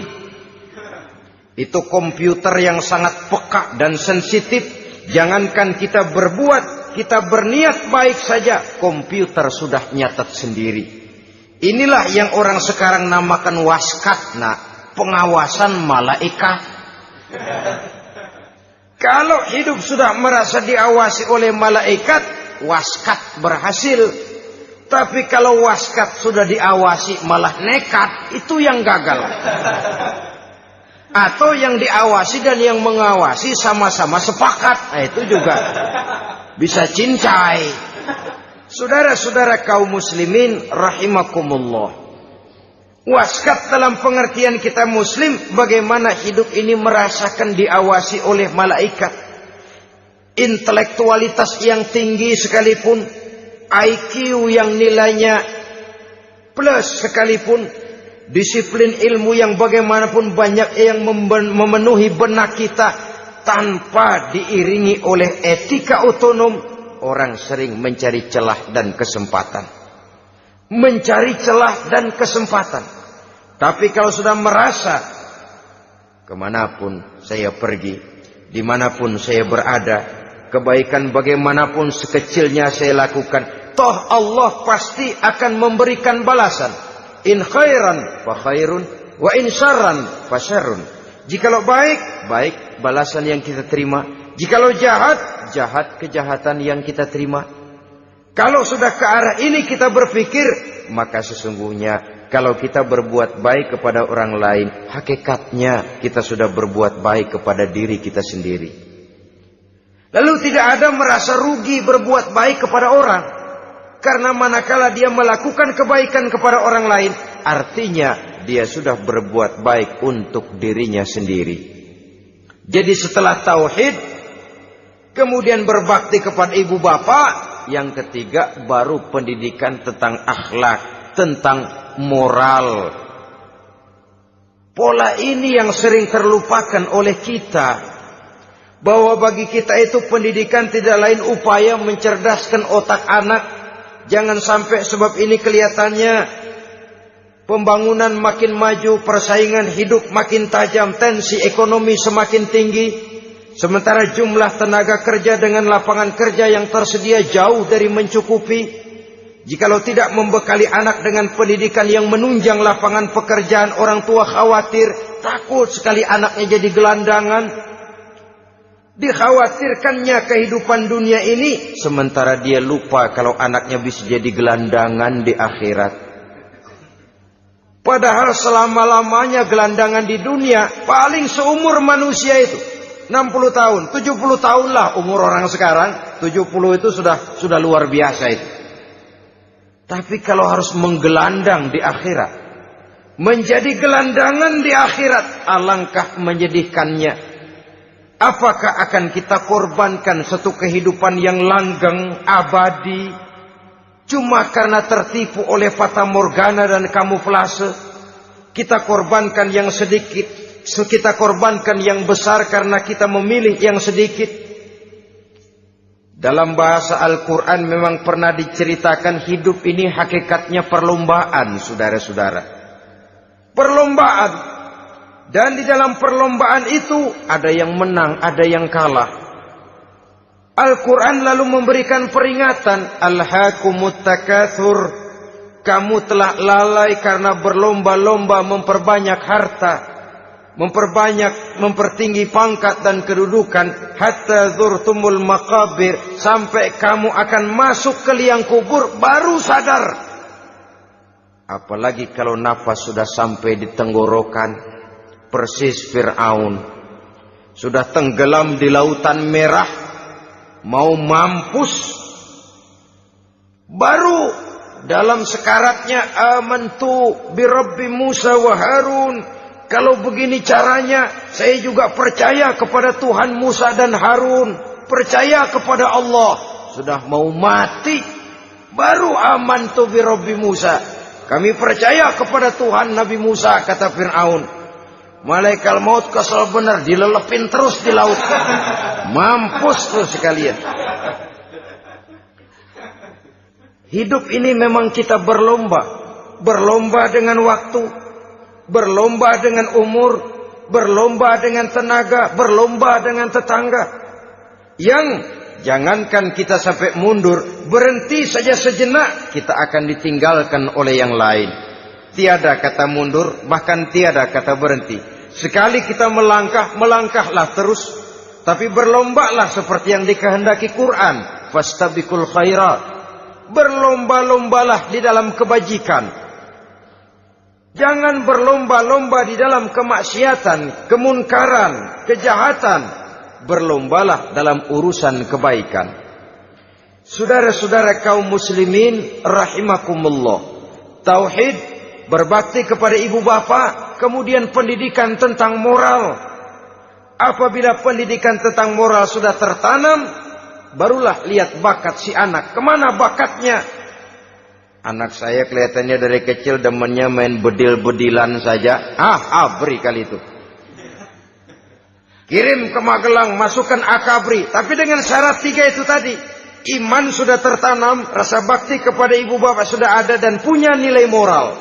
Itu komputer yang sangat peka dan sensitif. Jangankan kita berbuat, kita berniat baik saja, komputer sudah nyatat sendiri. Inilah yang orang sekarang namakan waskat, pengawasan malaikat. Kalau hidup sudah merasa diawasi oleh malaikat, waskat berhasil. Tapi kalau waskat sudah diawasi malah nekat, itu yang gagal. Atau yang diawasi dan yang mengawasi sama-sama sepakat, itu juga bisa cincai. Saudara-saudara kaum muslimin rahimakumullah. Waskat dalam pengertian kita muslim, bagaimana hidup ini merasakan diawasi oleh malaikat. Intelektualitas yang tinggi sekalipun, IQ yang nilainya plus sekalipun, disiplin ilmu yang bagaimanapun banyak yang memenuhi benak kita, tanpa diiringi oleh etika otonom, orang sering mencari celah dan kesempatan. Mencari celah dan kesempatan. Tapi kalau sudah merasa, kemanapun saya pergi, dimanapun saya berada, kebaikan bagaimanapun sekecilnya saya lakukan, toh Allah pasti akan memberikan balasan. In khairan fa khairun, wa in syarran fa syarrun. Jikalau baik, baik balasan yang kita terima. Jikalau jahat, jahat kejahatan yang kita terima. Kalau sudah ke arah ini kita berpikir, maka sesungguhnya kalau kita berbuat baik kepada orang lain, hakikatnya kita sudah berbuat baik kepada diri kita sendiri. Lalu tidak ada merasa rugi berbuat baik kepada orang. Karena manakala dia melakukan kebaikan kepada orang lain, artinya dia sudah berbuat baik untuk dirinya sendiri. Jadi setelah tauhid, kemudian berbakti kepada ibu bapak, yang ketiga baru pendidikan tentang akhlak, tentang moral. Pola ini yang sering terlupakan oleh kita. Bahwa bagi kita itu pendidikan tidak lain upaya mencerdaskan otak anak. Jangan sampai sebab ini kelihatannya pembangunan makin maju, persaingan hidup makin tajam, tensi ekonomi semakin tinggi. Sementara jumlah tenaga kerja dengan lapangan kerja yang tersedia jauh dari mencukupi. Jikalau tidak membekali anak dengan pendidikan yang menunjang lapangan pekerjaan, orang tua khawatir, takut sekali anaknya jadi gelandangan. Dikhawatirkannya kehidupan dunia ini, sementara dia lupa kalau anaknya bisa jadi gelandangan di akhirat. Padahal selama-lamanya gelandangan di dunia, paling seumur manusia itu 60 tahun, 70 tahun lah umur orang sekarang. 70 itu sudah luar biasa itu. Tapi kalau harus menggelandang di akhirat, menjadi gelandangan di akhirat, alangkah menyedihkannya. Apakah akan kita korbankan satu kehidupan yang langgeng, abadi, cuma karena tertipu oleh fata morgana dan kamuflase? Kita korbankan yang sedikit, kita korbankan yang besar karena kita memilih yang sedikit. Dalam bahasa Al-Quran memang pernah diceritakan hidup ini hakikatnya perlombaan, saudara-saudara. Perlombaan. Dan di dalam perlombaan itu ada yang menang, ada yang kalah. Al-Quran lalu memberikan peringatan. Alhaakumut takatsur. Kamu telah lalai karena berlomba-lomba memperbanyak harta, mempertinggi pangkat dan kedudukan, hatta zurtumul maqabir, sampai kamu akan masuk ke liang kubur baru sadar. Apalagi kalau nafas sudah sampai di tenggorokan, persis Fir'aun sudah tenggelam di lautan merah, mau mampus, baru dalam sekaratnya amantu bi Rabbi Musa wa Harun. Kalau begini caranya, saya juga percaya kepada Tuhan Musa dan Harun. Percaya kepada Allah. Sudah mau mati, baru amantu bi Rabbi Musa. Kami percaya kepada Tuhan Nabi Musa, kata Fir'aun. Malaikat maut kesal benar, dilelepin terus di laut. Mampus lu sekalian. Hidup ini memang kita berlomba. Berlomba dengan waktu, berlomba dengan umur, berlomba dengan tenaga, berlomba dengan tetangga. Yang jangankan kita sampai mundur, berhenti saja sejenak, kita akan ditinggalkan oleh yang lain. Tiada kata mundur, bahkan tiada kata berhenti. Sekali kita melangkah, melangkahlah terus. Tapi berlombalah seperti yang dikehendaki Quran. Fastabiqul khairat. Berlomba-lombalah di dalam kebajikan. Jangan berlomba-lomba di dalam kemaksiatan, kemunkaran, kejahatan. Berlombalah dalam urusan kebaikan. Saudara-saudara kaum muslimin rahimakumullah. Tauhid, berbakti kepada ibu bapa, kemudian pendidikan tentang moral. Apabila pendidikan tentang moral sudah tertanam, barulah lihat bakat si anak. Kemana bakatnya? Anak saya kelihatannya dari kecil demennya main bedil-bedilan saja. Abri kali itu. Kirim ke Magelang, masukkan akabri. Tapi dengan syarat 3 itu tadi. Iman sudah tertanam, rasa bakti kepada ibu bapak sudah ada, dan punya nilai moral.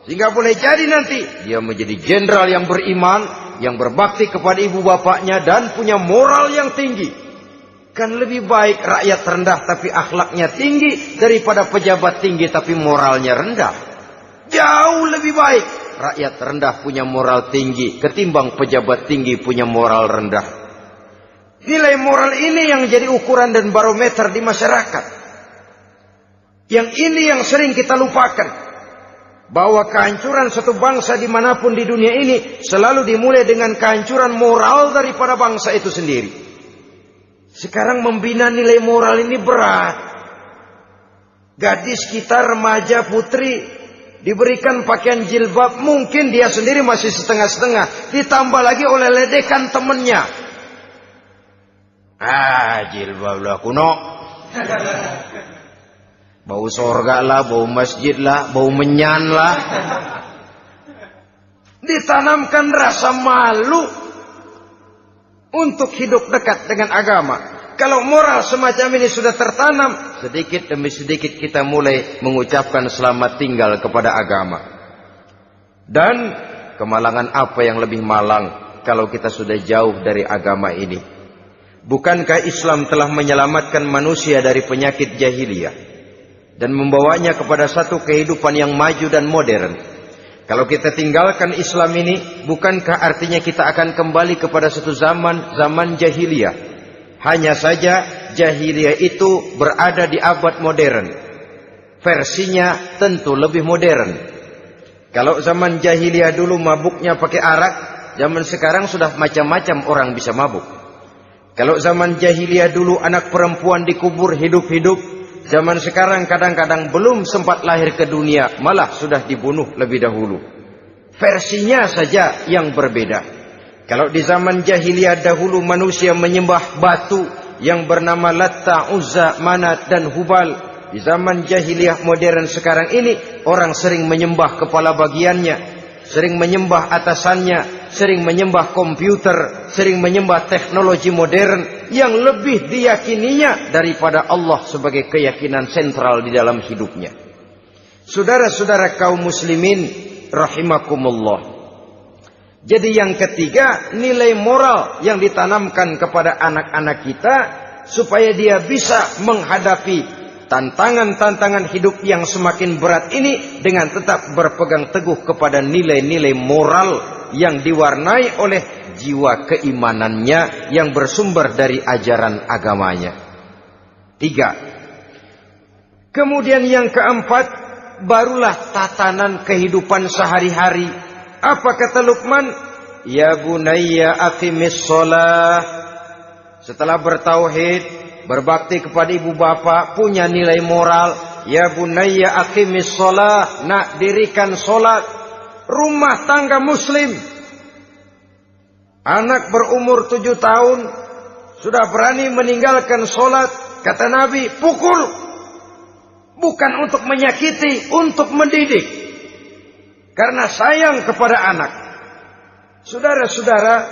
Sehingga boleh jadi nanti dia menjadi jenderal yang beriman, yang berbakti kepada ibu bapaknya, dan punya moral yang tinggi. Kan lebih baik rakyat rendah tapi akhlaknya tinggi daripada pejabat tinggi tapi moralnya rendah. Jauh lebih baik rakyat rendah punya moral tinggi ketimbang pejabat tinggi punya moral rendah. Nilai moral ini yang jadi ukuran dan barometer di masyarakat. Yang ini yang sering kita lupakan. Bahwa kehancuran satu bangsa dimanapun di dunia ini selalu dimulai dengan kehancuran moral daripada bangsa itu sendiri. Sekarang membina nilai moral ini berat. Gadis kita, remaja, putri diberikan pakaian jilbab, mungkin dia sendiri masih setengah-setengah, ditambah lagi oleh ledekan temennya. Jilbab lah kuno. Bau sorga lah, bau masjid lah, bau menyan lah. Ditanamkan rasa malu untuk hidup dekat dengan agama. Kalau moral semacam ini sudah tertanam, sedikit demi sedikit kita mulai mengucapkan selamat tinggal kepada agama. Dan kemalangan apa yang lebih malang kalau kita sudah jauh dari agama ini? Bukankah Islam telah menyelamatkan manusia dari penyakit jahiliyah dan membawanya kepada satu kehidupan yang maju dan modern? Kalau kita tinggalkan Islam ini, bukankah artinya kita akan kembali kepada satu zaman jahiliyah? Hanya saja jahiliyah itu berada di abad modern. Versinya tentu lebih modern. Kalau zaman jahiliyah dulu mabuknya pakai arak, zaman sekarang sudah macam-macam orang bisa mabuk. Kalau zaman jahiliyah dulu anak perempuan dikubur hidup-hidup, zaman sekarang kadang-kadang belum sempat lahir ke dunia, malah sudah dibunuh lebih dahulu. Versinya saja yang berbeda. Kalau di zaman jahiliyah dahulu manusia menyembah batu yang bernama Latta, Uzza, Manat, dan Hubal. Di zaman jahiliyah modern sekarang ini, orang sering menyembah kepala bagiannya, sering menyembah atasannya, sering menyembah komputer, sering menyembah teknologi modern yang lebih diyakininya daripada Allah sebagai keyakinan sentral di dalam hidupnya. Saudara-saudara kaum muslimin rahimakumullah. Jadi yang ketiga, nilai moral yang ditanamkan kepada anak-anak kita supaya dia bisa menghadapi tantangan-tantangan hidup yang semakin berat ini dengan tetap berpegang teguh kepada nilai-nilai moral yang diwarnai oleh jiwa keimanannya yang bersumber dari ajaran agamanya. 3. Kemudian yang keempat, barulah tatanan kehidupan sehari-hari. Apa kata Luqman? Ya bunayya aqimis shalah. Setelah bertauhid, berbakti kepada ibu bapa, punya nilai moral. Ya bunayya aqimis shalah. Nak, dirikan solat. Rumah tangga muslim. Anak berumur 7 tahun sudah berani meninggalkan solat. Kata Nabi, pukul. Bukan untuk menyakiti, untuk mendidik. Karena sayang kepada anak. Saudara-saudara,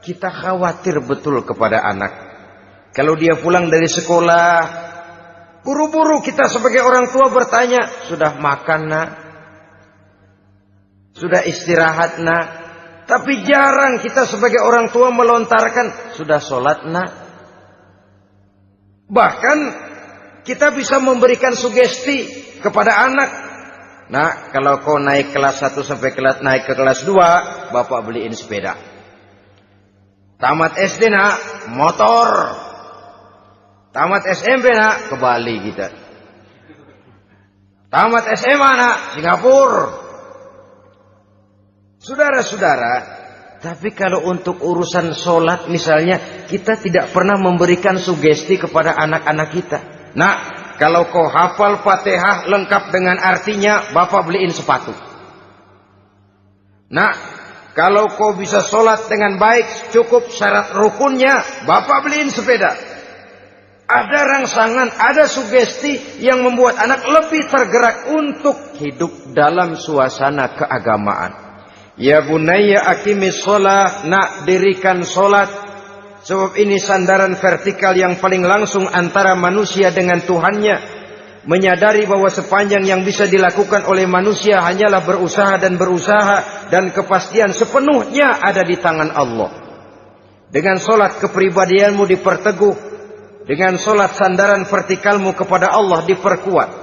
kita khawatir betul kepada anak. Kalau dia pulang dari sekolah, buru-buru kita sebagai orang tua bertanya, sudah makan nak? Sudah istirahat nak? Tapi jarang kita sebagai orang tua melontarkan, sudah sholat nak? Bahkan kita bisa memberikan sugesti kepada anak. Nah, kalau kau naik kelas 1 sampai naik ke kelas 2, bapak beliin sepeda. Tamat SD nak, motor. Tamat SMP nak, ke Bali kita. Tamat SMA nak, Singapura. Saudara-saudara, tapi kalau untuk urusan sholat misalnya, kita tidak pernah memberikan sugesti kepada anak-anak kita. Nah, kalau kau hafal Fatihah lengkap dengan artinya, bapak beliin sepatu. Nah, kalau kau bisa sholat dengan baik, cukup syarat rukunnya, bapak beliin sepeda. Ada rangsangan, ada sugesti yang membuat anak lebih tergerak untuk hidup dalam suasana keagamaan. Ya bunayya aqimis shalah, nak dirikan sholat. Sebab ini sandaran vertikal yang paling langsung antara manusia dengan Tuhannya. Menyadari bahwa sepanjang yang bisa dilakukan oleh manusia hanyalah berusaha, dan kepastian sepenuhnya ada di tangan Allah. Dengan sholat kepribadianmu diperteguh. Dengan sholat sandaran vertikalmu kepada Allah diperkuat.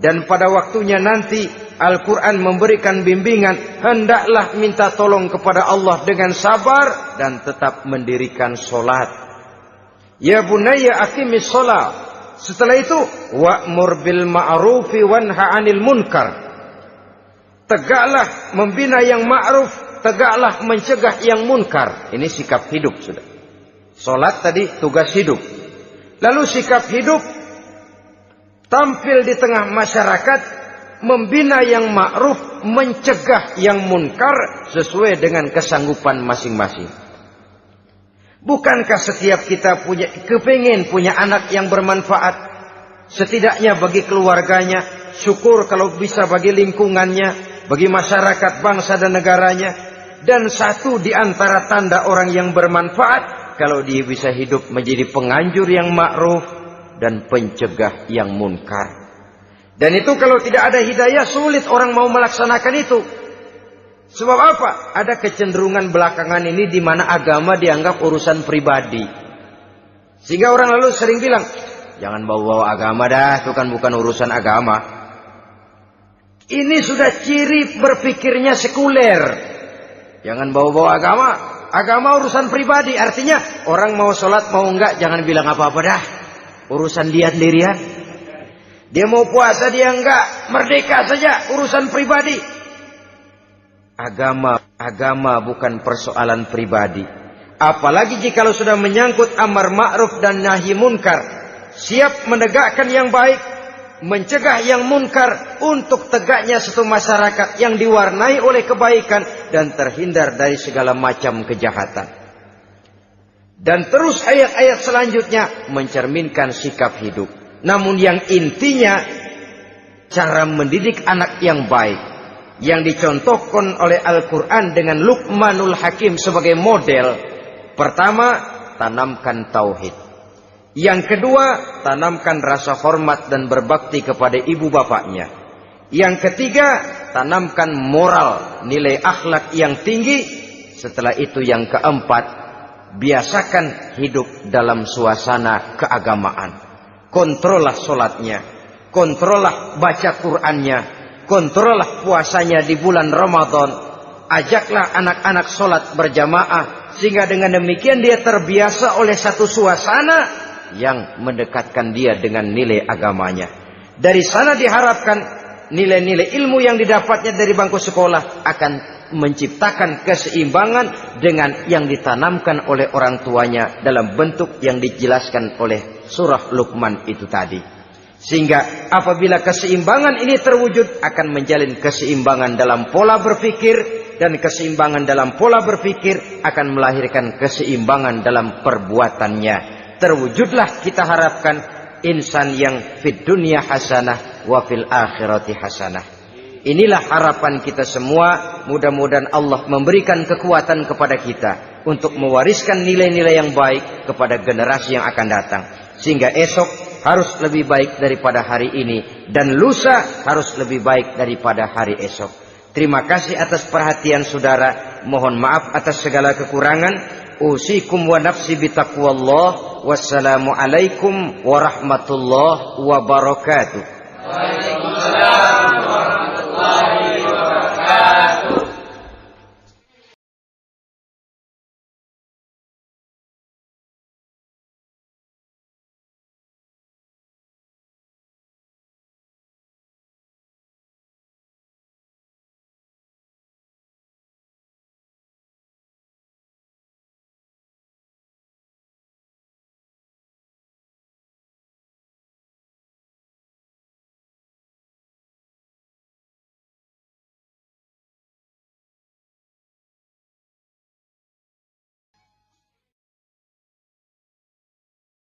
Dan pada waktunya nanti Al-Quran memberikan bimbingan. Hendaklah minta tolong kepada Allah dengan sabar dan tetap mendirikan sholat. Ya bunayya aqimis sholat. Setelah itu wa'mur bil ma'rufi wanha 'anil munkar. Tegaklah membina yang ma'ruf, tegaklah mencegah yang munkar. Ini sikap hidup sudah. Sholat tadi tugas hidup. Lalu sikap hidup tampil di tengah masyarakat, membina yang ma'ruf, mencegah yang munkar sesuai dengan kesanggupan masing-masing. Bukankah setiap kita kepingin punya anak yang bermanfaat, setidaknya bagi keluarganya, syukur kalau bisa bagi lingkungannya, bagi masyarakat, bangsa dan negaranya. Dan satu di antara tanda orang yang bermanfaat, kalau dia bisa hidup menjadi penganjur yang ma'ruf dan pencegah yang munkar. Dan itu kalau tidak ada hidayah, sulit orang mau melaksanakan itu. Sebab apa? Ada kecenderungan belakangan ini di mana agama dianggap urusan pribadi. Sehingga orang lalu sering bilang, jangan bawa-bawa agama dah, itu kan bukan urusan agama. Ini sudah ciri berpikirnya sekuler. Jangan bawa-bawa agama. Agama urusan pribadi, artinya orang mau sholat mau enggak jangan bilang apa-apa dah. Urusan dia sendirian. Dia mau puasa dia enggak, merdeka saja, urusan pribadi. Agama bukan persoalan pribadi. Apalagi jika sudah menyangkut amar ma'ruf dan nahi munkar. Siap menegakkan yang baik, mencegah yang munkar untuk tegaknya satu masyarakat yang diwarnai oleh kebaikan dan terhindar dari segala macam kejahatan. Dan terus ayat-ayat selanjutnya mencerminkan sikap hidup. Namun yang intinya cara mendidik anak yang baik yang dicontohkan oleh Al-Quran dengan Luqmanul Hakim sebagai model. Pertama, tanamkan tauhid. Yang kedua, tanamkan rasa hormat dan berbakti kepada ibu bapaknya. Yang ketiga, tanamkan moral, nilai akhlak yang tinggi. Setelah itu yang keempat, biasakan hidup dalam suasana keagamaan. Kontrollah sholatnya, kontrollah baca Qur'annya, kontrollah puasanya di bulan Ramadan. Ajaklah anak-anak sholat berjamaah, sehingga dengan demikian dia terbiasa oleh satu suasana yang mendekatkan dia dengan nilai agamanya. Dari sana diharapkan nilai-nilai ilmu yang didapatnya dari bangku sekolah akan menciptakan keseimbangan dengan yang ditanamkan oleh orang tuanya dalam bentuk yang dijelaskan oleh surah Luqman itu tadi. Sehingga apabila keseimbangan ini terwujud, akan menjalin keseimbangan dalam pola berpikir, dan keseimbangan dalam pola berpikir akan melahirkan keseimbangan dalam perbuatannya. Terwujudlah kita harapkan insan yang fid dunya hasanah wa fil akhirati hasanah. Inilah harapan kita semua. Mudah-mudahan Allah memberikan kekuatan kepada kita untuk mewariskan nilai-nilai yang baik kepada generasi yang akan datang. Sehingga esok harus lebih baik daripada hari ini, dan lusa harus lebih baik daripada hari esok. Terima kasih atas perhatian saudara. Mohon maaf atas segala kekurangan. Usikum wa nafsi bitaqwallah. Wassalamualaikum warahmatullahi wabarakatuh.